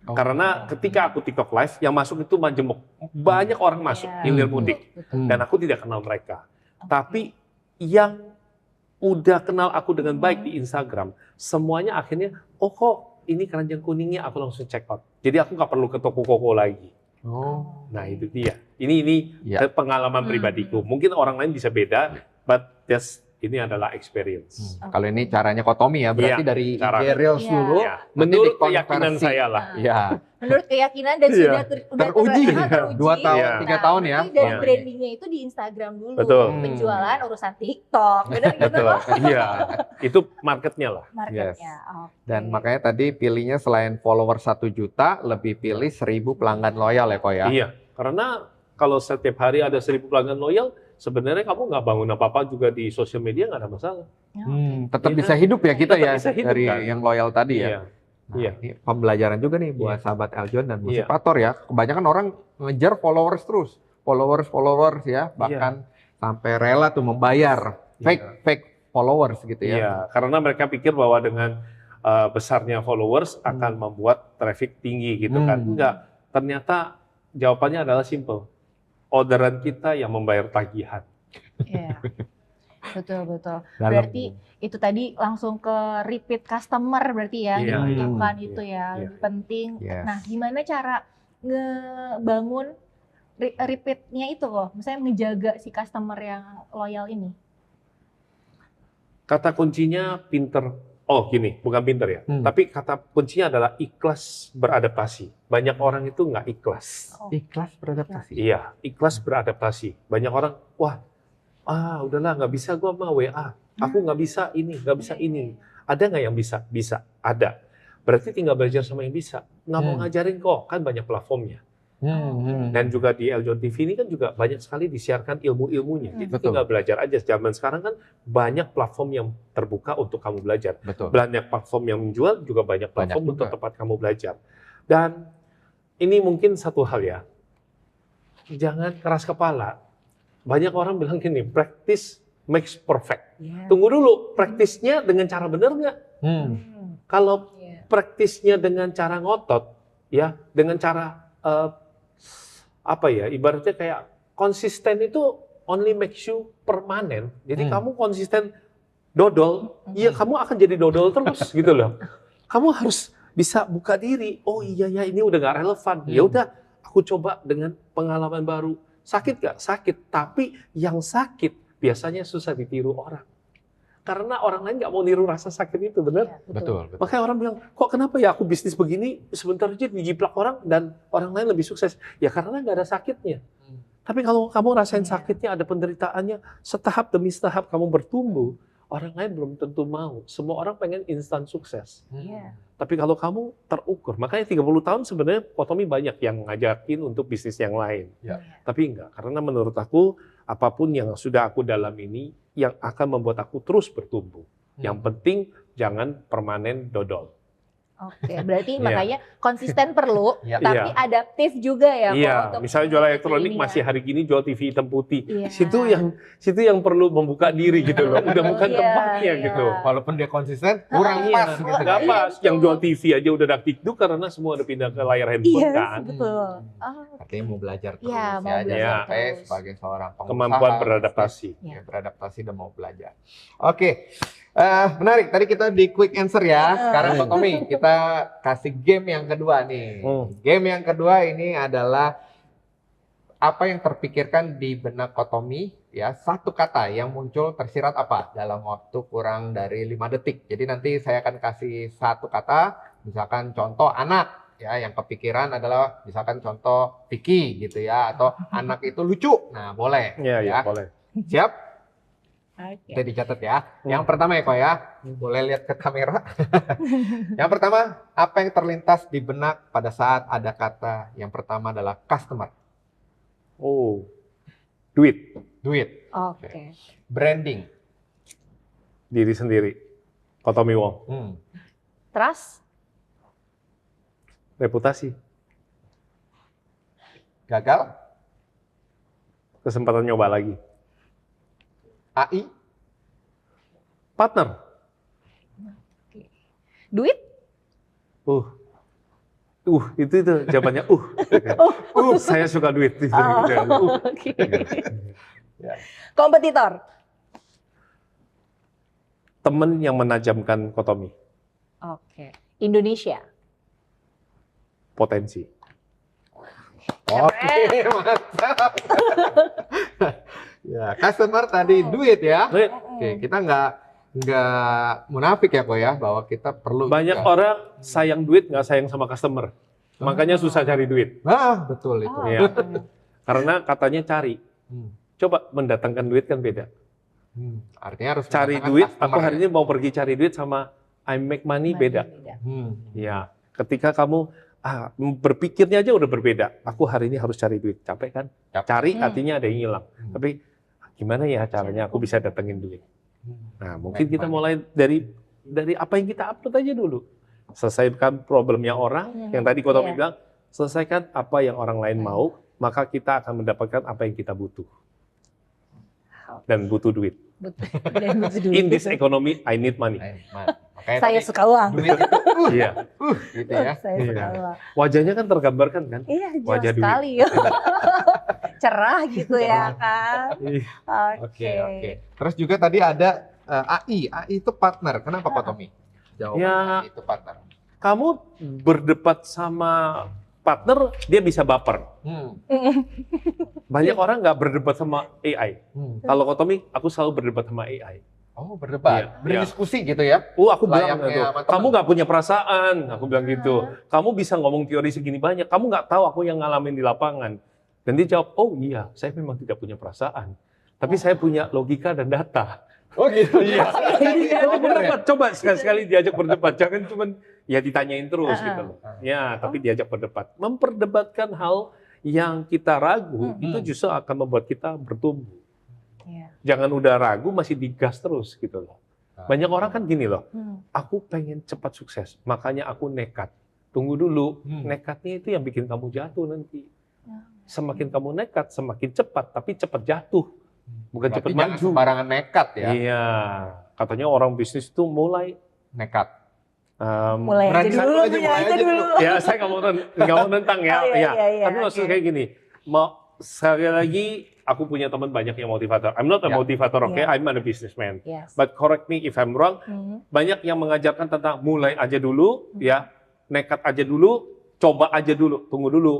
Karena ketika aku TikTok Live, yang masuk itu majemuk. Banyak orang masuk, hilir mudik. Dan aku tidak kenal mereka. Tapi yang udah kenal aku dengan baik di Instagram, semuanya akhirnya, oh kok ini keranjang kuningnya, aku langsung check out. Jadi aku nggak perlu ke toko koko lagi. Nah itu dia. Ini pengalaman pribadiku. Mungkin orang lain bisa beda, but ini adalah experience. Kalau ini caranya Kotomi ya, berarti Iya, dari cara- IG Reels Iya. dulu, Ya, nanti menurut dikonversi. keyakinan saya lah. Iya. Menurut keyakinan dan Iya. sudah Teruji. 2 tahun, Iya. 3 tahun ya. Berarti dari Iya. brandingnya itu di Instagram dulu. Betul. Penjualan urusan TikTok. Benar gitu Betul. loh Iya, itu marketnya lah. marketnya. Oke. Dan makanya tadi pilihnya selain follower 1 juta, lebih pilih 1000 pelanggan loyal ya kok ya. Iya, karena kalau setiap hari ada 1000 pelanggan loyal, sebenarnya kamu nggak bangun apa-apa juga di sosial media nggak ada masalah. Tetap Iya. bisa hidup ya kita Tetap ya bisa hidup, dari kan? yang loyal tadi ya. Iya. Nah, Iya. ini pembelajaran juga nih buat Iya. sahabat Eljon dan Iya. motivator ya. Kebanyakan orang ngejar followers terus, followers ya, bahkan sampai rela tuh membayar fake followers gitu ya. Iya, karena mereka pikir bahwa dengan besarnya followers akan membuat traffic tinggi gitu kan. Enggak, ternyata jawabannya adalah simple. Orderan kita yang membayar tagihan. Iya. Betul. Dalam. Berarti itu tadi langsung ke repeat customer berarti ya, Iya, dibutuhkan iya, itu ya, iya. lebih penting. Yes. Nah, gimana cara ngebangun repeatnya itu kok? Misalnya ngejaga si customer yang loyal ini. Kata kuncinya pinter. Oh gini, bukan pinter ya. Tapi kata kuncinya adalah ikhlas beradaptasi. Banyak orang itu nggak ikhlas. Ikhlas beradaptasi. Iya, ikhlas beradaptasi. Banyak orang, wah, udahlah nggak bisa gua mah WA. Aku nggak bisa ini, nggak bisa ini. Ada nggak yang bisa? Bisa, ada. Berarti tinggal belajar sama yang bisa. Nggak mau ngajarin kok, kan banyak platformnya. Dan juga di Eljon TV ini kan juga banyak sekali disiarkan ilmu-ilmunya. Jadi Betul. tinggal belajar aja. Zaman sekarang kan banyak platform yang terbuka untuk kamu belajar. Betul. Banyak platform yang menjual, juga banyak platform Banyak untuk juga. tempat kamu belajar. Dan ini mungkin satu hal ya, jangan keras kepala. Banyak orang bilang gini, practice makes perfect. Tunggu dulu, praktisnya dengan cara benar nggak? Kalau praktisnya dengan cara ngotot, ya, dengan cara ibaratnya kayak konsisten itu only makes you permanen. Jadi kamu konsisten dodol, ya kamu akan jadi dodol terus gitu loh. Kamu harus bisa buka diri. Oh iya ya, ini udah nggak relevan. Ya udah, aku coba dengan pengalaman baru. Sakit nggak? Sakit. Tapi yang sakit biasanya susah ditiru orang. Karena orang lain nggak mau niru rasa sakit itu, benar? Betul. Makanya orang bilang, kok kenapa ya aku bisnis begini, sebentar aja dijiplak orang dan orang lain lebih sukses. Ya karena nggak ada sakitnya. Tapi kalau kamu rasain sakitnya, ada penderitaannya, setahap demi setahap kamu bertumbuh, orang lain belum tentu mau. Semua orang pengen instan sukses. Tapi kalau kamu terukur, makanya 30 tahun sebenarnya Kotomi banyak yang ngajakin untuk bisnis yang lain. Tapi enggak, karena menurut aku, apapun yang sudah aku dalam ini, yang akan membuat aku terus bertumbuh. Yang penting jangan permanen dodol. Oke, berarti Iya. makanya konsisten perlu, Iya. tapi Iya. adaptif juga ya. Iya, Kok, untuk misalnya jual elektronik ini ya. masih hari gini jual TV hitam putih. Iya. Situ yang perlu membuka diri gitu loh. Udah bukan Iya, tempatnya iya. gitu. Walaupun dia konsisten, kurang Iya, pas gitu. nggak kan. pas. Iya, Yang betul. jual TV aja udah dakdikduk karena semua udah pindah ke layar handphone Iya, kan. betul. Oh, Artinya mau belajar terus Iya, mau ya. belajar Jangan sampai terus. sebagai seorang pengusaha. Kemampuan beradaptasi. Iya. Ya, beradaptasi dan mau belajar. Oke, menarik. Tadi kita di quick answer ya. Sekarang Pak Tommy, kita kasih game yang kedua nih. Game yang kedua ini adalah apa yang terpikirkan di benak Kotomi ya, satu kata yang muncul tersirat apa dalam waktu kurang dari 5 detik. Jadi nanti saya akan kasih satu kata, misalkan contoh anak ya, yang kepikiran adalah misalkan contoh Vicky gitu ya, atau anak itu lucu. Nah, boleh. Iya, ya. boleh. Siap? Oke. Kita dicatat ya. Yang pertama ya, Ko ya. Boleh lihat ke kamera. Yang pertama, apa yang terlintas di benak pada saat ada kata yang pertama adalah customer, Oh, duit, duit, Oke. branding, diri sendiri. Kotomi Wong, Trust, reputasi, gagal, kesempatan nyoba lagi. AI, Partner, duit, itu jawabannya saya suka duit. Gitu, ya. oke. Ya. Kompetitor, Temen yang menajamkan Kotomi, oke. Indonesia, potensi. Oke, mantap. Ya, customer tadi duit ya. Duit. Oke, kita nggak munafik ya, Ko ya, bahwa kita perlu Banyak juga. orang sayang duit, nggak sayang sama customer. Makanya susah cari duit. Nah, betul itu. Iya. Karena katanya cari. Hmm. Coba mendatangkan duit kan beda. Artinya harus Cari mendatangkan duit, customer aku hari ya. ini mau pergi cari duit sama I make money beda. Ya, ketika kamu berpikirnya aja udah berbeda. Aku hari ini harus cari duit, capek kan? Capek. Cari artinya ada yang hilang. Tapi gimana ya caranya aku bisa datengin duit? Nah, mungkin kita mulai dari apa yang kita upload aja dulu. Selesaikan problemnya orang, yang tadi Kotomi bilang, selesaikan apa yang orang lain mau, maka kita akan mendapatkan apa yang kita butuh. Dan butuh duit. Dan butuh duit. In this economy, I need money. Makanya Saya tadi suka uang. duit itu Iya. gitu ya. Saya suka Iya. uang. Wajahnya kan tergambarkan kan? Iya, jelas Wajah duit. sekali. Cerah gitu ya kan. Oke, oke. Terus juga tadi ada AI itu partner. Kenapa Pak Tommy? Jawabannya Ya. itu partner. Kamu berdebat sama partner, dia bisa baper. Banyak orang nggak berdebat sama AI. Kalau Kotomi, aku selalu berdebat sama AI. Oh, berdebat, Iya, berdiskusi gitu ya? Aku bilang Layaknya gitu, sama teman. kamu nggak punya perasaan, aku bilang gitu. Kamu bisa ngomong teori segini banyak, kamu nggak tahu aku yang ngalamin di lapangan. Dan dia jawab, oh iya, saya memang tidak punya perasaan, tapi saya punya logika dan data. Oh gitu. Iya. Diajak Berdebat, coba sekali-sekali diajak berdebat, jangan cuma ya ditanyain terus gitu loh. Ya, tapi diajak berdebat, memperdebatkan hal yang kita ragu itu justru akan membuat kita bertumbuh. Jangan udah ragu masih digas terus gitu loh. Banyak orang kan gini loh, aku pengen cepat sukses, makanya aku nekat. Tunggu dulu, nekatnya itu yang bikin kamu jatuh nanti. Semakin kamu nekat, semakin cepat, tapi cepat jatuh. Bukan cepat Jangan maju. sembarangan nekat ya. Iya, katanya orang bisnis itu mulai Nekat. Mulai aja berani dulu, satu aja, punya mulai aja aja dulu. ya saya nggak mau nentang ya, Oh, iya, iya, tapi maksudnya oke. kayak gini, sekali lagi aku punya teman banyak yang motivator. I'm not a motivator, okay? I'm a businessman. Yes. But correct me if I'm wrong. Banyak yang mengajarkan tentang mulai aja dulu, ya, nekat aja dulu, coba aja dulu, tunggu dulu.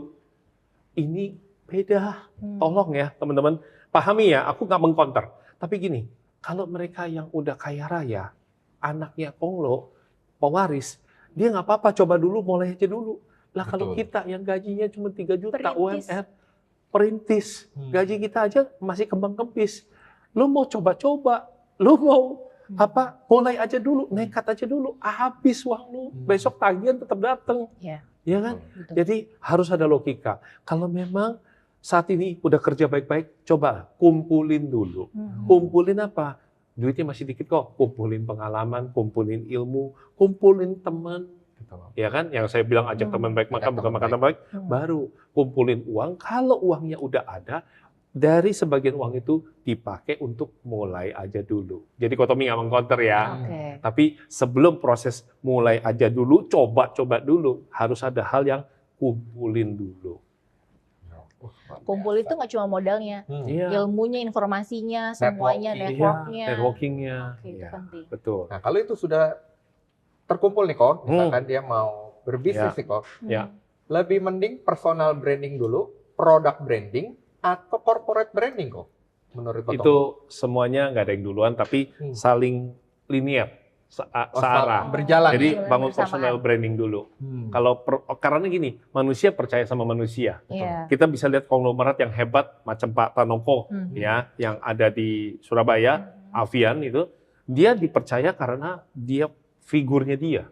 Ini beda. Tolong ya teman-teman, pahami ya. Aku nggak mengcounter. Tapi gini, kalau mereka yang udah kaya raya, anaknya konglo, pewaris, dia nggak apa-apa, coba dulu, mulai aja dulu. Lah kalau Betul. kita yang gajinya cuma 3 juta Perintis. UMR, perintis, gaji kita aja masih kembang-kempis. Lu mau coba-coba, lu mau mulai aja dulu, nekat aja dulu, habis uang lu, besok tagihan tetap datang. Iya. Ya kan? Betul. Jadi harus ada logika. Kalau memang saat ini udah kerja baik-baik, coba kumpulin dulu. Kumpulin apa? duitnya masih dikit kok, kumpulin pengalaman, kumpulin ilmu, kumpulin teman, Gitu loh. ya kan? Yang saya bilang ajak teman baik makan, Ajak bukan teman makan teman baik, baru kumpulin uang. Kalau uangnya udah ada, dari sebagian uang itu dipakai untuk mulai aja dulu. Jadi Kotomi nggak meng-counter ya. Oke. Tapi sebelum proses mulai aja dulu, coba-coba dulu, harus ada hal yang kumpulin dulu. Kumpul itu nggak cuma modalnya, Iya. ilmunya, informasinya, semuanya, networknya. Networkingnya. Oke, itu Iya, penting. betul. Nah, kalau itu sudah terkumpul nih kok, misalkan dia mau berbisnis nih kok, Ya. lebih mending personal branding dulu, product branding, atau corporate branding kok, menurut Kotomi? Itu semuanya nggak ada yang duluan, tapi saling linear, searah. berjalan. Jadi Bersamaan. bangun personal branding dulu. Hmm. Kalau karena gini, manusia percaya sama manusia. Iya. Kita bisa lihat konglomerat yang hebat macam Pak Tanoko ya, yang ada di Surabaya, Avian itu, dia dipercaya karena dia figurnya dia.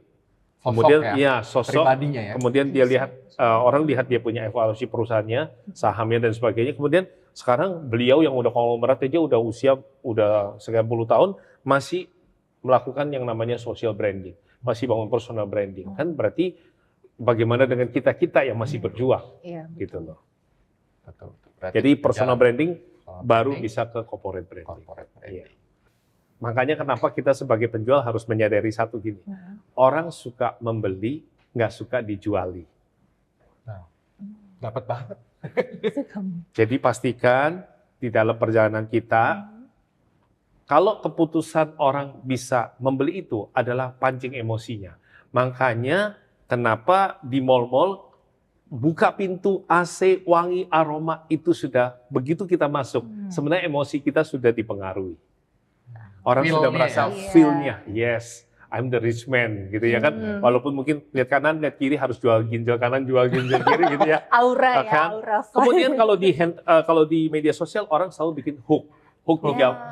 Kemudian sosok, pribadinya ya. kemudian dia lihat orang lihat dia punya evaluasi perusahaannya, sahamnya dan sebagainya. Kemudian sekarang beliau yang udah konglomerat aja udah usia udah sekian puluh tahun masih melakukan yang namanya social branding, masih bangun personal branding. Kan berarti bagaimana dengan kita-kita yang masih berjuang Iya. gitu loh. Betul. Berarti Jadi personal berjalan. branding Personal baru branding, bisa ke corporate branding. corporate branding. Iya. Makanya kenapa kita sebagai penjual harus menyadari satu gini. Orang suka membeli, nggak suka dijuali. Dapat banget. Jadi pastikan di dalam perjalanan kita, kalau keputusan orang bisa membeli itu adalah pancing emosinya. Makanya kenapa di mal-mal buka pintu AC, wangi, aroma itu sudah begitu kita masuk. Sebenarnya emosi kita sudah dipengaruhi. Orang sudah Feel-nya merasa ya. feel-nya, yes, I'm the rich man, gitu ya kan. Walaupun mungkin lihat kanan, lihat kiri harus jual ginjal kanan, jual ginjal kiri, gitu ya. Aura ya, Kan? aura. Kemudian kalau di media sosial orang selalu bikin hook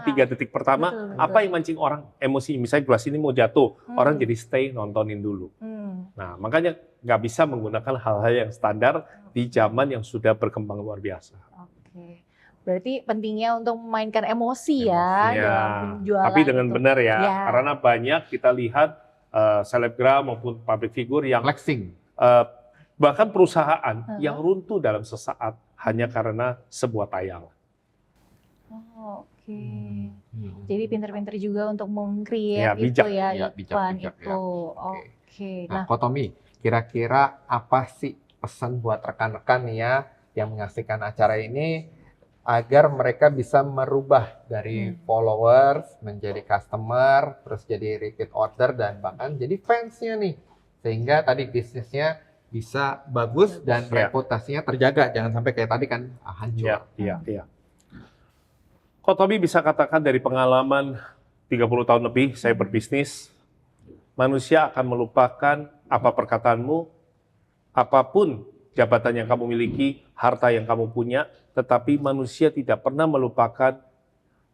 tiga detik pertama, Betul, apa yang mancing orang emosi? Misalnya gelas ini mau jatuh, orang jadi stay nontonin dulu. Nah, makanya nggak bisa menggunakan hal-hal yang standar di zaman yang sudah berkembang luar biasa. Oke. Berarti pentingnya untuk memainkan emosi ya Ya, dalam penjualan. tapi dengan itu. benar ya, Ya. karena banyak kita lihat selebgram maupun public figure yang Flexing. bahkan perusahaan yang runtuh dalam sesaat hanya karena sebuah tayangan. Oh, oke. Jadi pinter-pinter juga untuk meng-create Ya, itu bijak. ya, Ya, iklan bijak, itu. Oke. Nah, Nah, Kotomi, kira-kira apa sih pesan buat rekan-rekan nih ya yang menyaksikan acara ini agar mereka bisa merubah dari followers menjadi customer, terus jadi repeat order dan bahkan jadi fansnya nih, sehingga tadi bisnisnya bisa bagus dan Ya. reputasinya terjaga, jangan sampai kayak tadi kan hancur. Iya. Kotomi bisa katakan dari pengalaman 30 tahun lebih saya berbisnis, manusia akan melupakan apa perkataanmu, apapun jabatan yang kamu miliki, harta yang kamu punya, tetapi manusia tidak pernah melupakan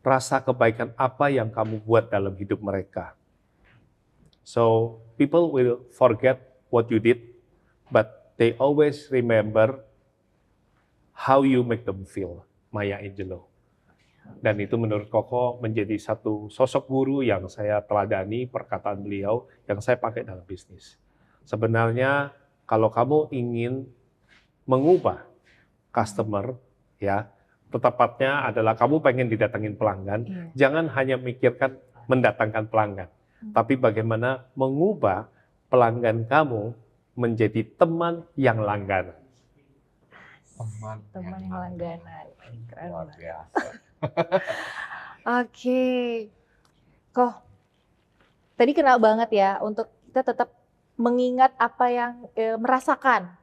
rasa kebaikan apa yang kamu buat dalam hidup mereka. So, people will forget what you did, but they always remember how you make them feel. Maya Angelou. Dan itu menurut Koko menjadi satu sosok guru yang saya teladani perkataan beliau yang saya pakai dalam bisnis. Sebenarnya kalau kamu ingin mengubah customer, ya, tepatnya adalah kamu pengen didatengin pelanggan, jangan hanya mikirkan mendatangkan pelanggan, tapi bagaimana mengubah pelanggan kamu menjadi teman yang langganan. teman yang langganan. Keren Luar banget. biasa. Oke. Kok tadi kena banget ya untuk kita tetap mengingat apa yang merasakan.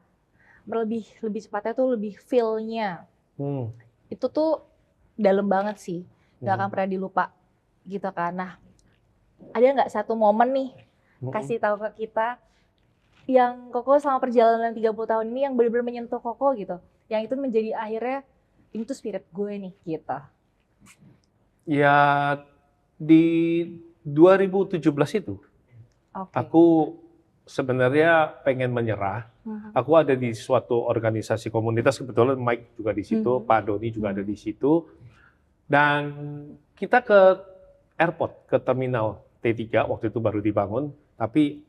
Lebih cepatnya tuh lebih feel-nya. Itu tuh dalam banget sih. Nggak akan pernah dilupa gitu kan. Nah, ada nggak satu momen nih kasih tahu ke kita yang Koko selama perjalanan 30 tahun ini yang benar-benar menyentuh Koko gitu. Yang itu menjadi akhirnya ini tuh spirit gue nih gitu. Ya di 2017 itu Oke. aku sebenarnya pengen menyerah. Aku ada di suatu organisasi komunitas, kebetulan Mike juga di situ, Pak Doni juga ada di situ. Dan kita ke airport ke terminal T3 waktu itu baru dibangun, tapi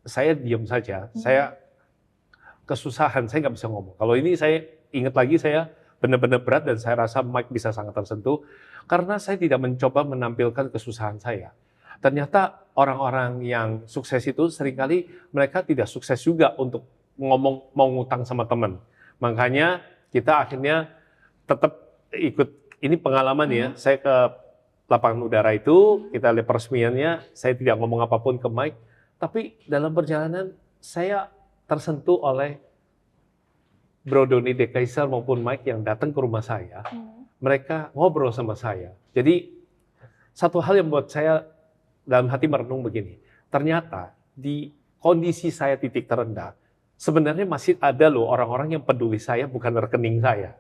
saya diam saja, saya kesusahan, saya nggak bisa ngomong. Kalau ini saya ingat lagi, saya benar-benar berat dan saya rasa Mike bisa sangat tersentuh karena saya tidak mencoba menampilkan kesusahan saya. Ternyata orang-orang yang sukses itu seringkali mereka tidak sukses juga untuk ngomong mau ngutang sama teman. Makanya kita akhirnya tetap ikut, ini pengalaman ya, saya ke lapangan udara itu, kita lihat peresmiannya, saya tidak ngomong apapun ke Mike, tapi dalam perjalanan saya tersentuh oleh Bro Doni De Keyser maupun Mike yang datang ke rumah saya, mereka ngobrol sama saya. Jadi satu hal yang buat saya dalam hati merenung begini, ternyata di kondisi saya titik terendah, sebenarnya masih ada loh orang-orang yang peduli saya bukan rekening saya.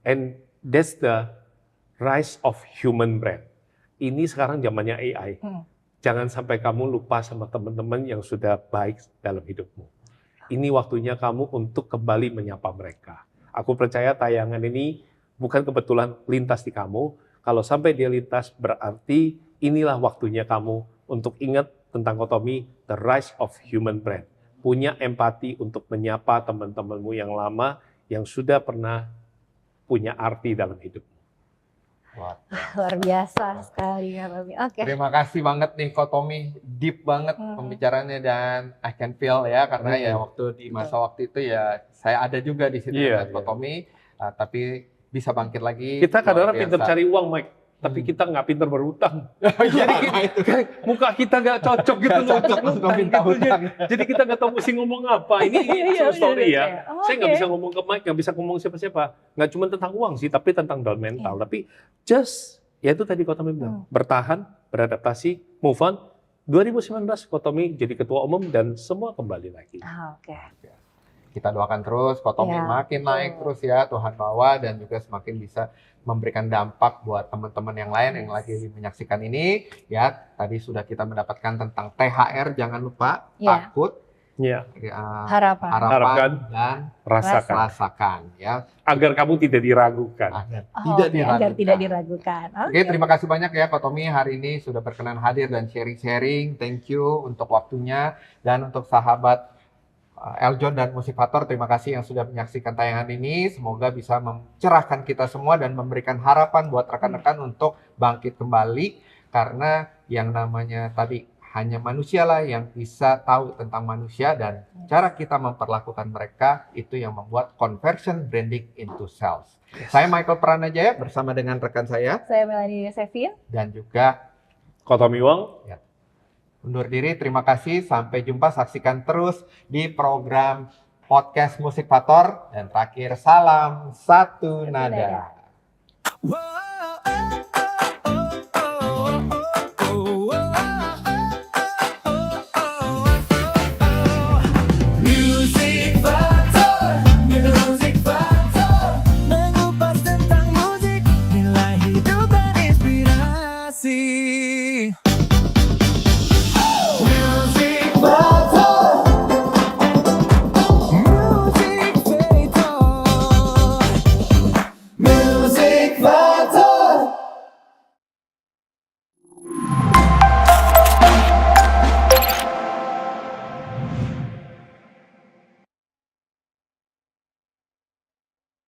And that's the rise of human brand. Ini sekarang zamannya AI. Jangan sampai kamu lupa sama teman-teman yang sudah baik dalam hidupmu. Ini waktunya kamu untuk kembali menyapa mereka. Aku percaya tayangan ini bukan kebetulan lintas di kamu. Kalau sampai dia lintas berarti inilah waktunya kamu untuk ingat tentang Kotomi, the rise of human brand. Punya empati untuk menyapa teman-temanmu yang lama yang sudah pernah punya arti dalam hidupmu. Luar biasa sekali ya Kotomi. Oke. Terima kasih banget nih Kotomi, deep banget pembicaraannya dan I can feel ya karena ya waktu di masa waktu itu ya saya ada juga di situ dengan Kotomi, tapi bisa bangkit lagi. Kita kadang-kadang pintar cari uang, Mike, tapi kita nggak pintar berutang. Jadi muka kita nggak cocok gitu untuk minta hutang. Jadi kita nggak tahu mesti ngomong apa. Ini true story ya. Saya nggak bisa ngomong ke Mike, nggak bisa ngomong siapa-siapa. Nggak cuma tentang uang sih, tapi tentang down mental. Tapi just, ya itu tadi Kotomi bilang, bertahan, beradaptasi, move on. 2019 Kotomi jadi ketua umum dan semua kembali lagi. Kita doakan terus Kotomi makin naik terus ya, Tuhan bawa dan juga semakin bisa memberikan dampak buat teman-teman yang lain yang lagi menyaksikan ini. Ya, tadi sudah kita mendapatkan tentang THR, jangan lupa takut, harapan dan rasakan ya. Agar kamu tidak diragukan. Agar tidak diragukan. Oke, terima kasih banyak ya Kotomi hari ini sudah berkenan hadir dan sharing-sharing. Thank you untuk waktunya dan untuk sahabat Eljon dan Musifator, terima kasih yang sudah menyaksikan tayangan ini. Semoga bisa mencerahkan kita semua dan memberikan harapan buat rekan-rekan untuk bangkit kembali. Karena yang namanya tadi hanya manusialah yang bisa tahu tentang manusia dan cara kita memperlakukan mereka itu yang membuat conversion branding into sales. Saya Michael Pranajaya bersama dengan rekan saya. Saya Melanie Sevin. Dan juga Kotomi Wong. Ya. Undur diri, terima kasih. Sampai jumpa, saksikan terus di program podcast Musifator. Dan terakhir, salam satu nada.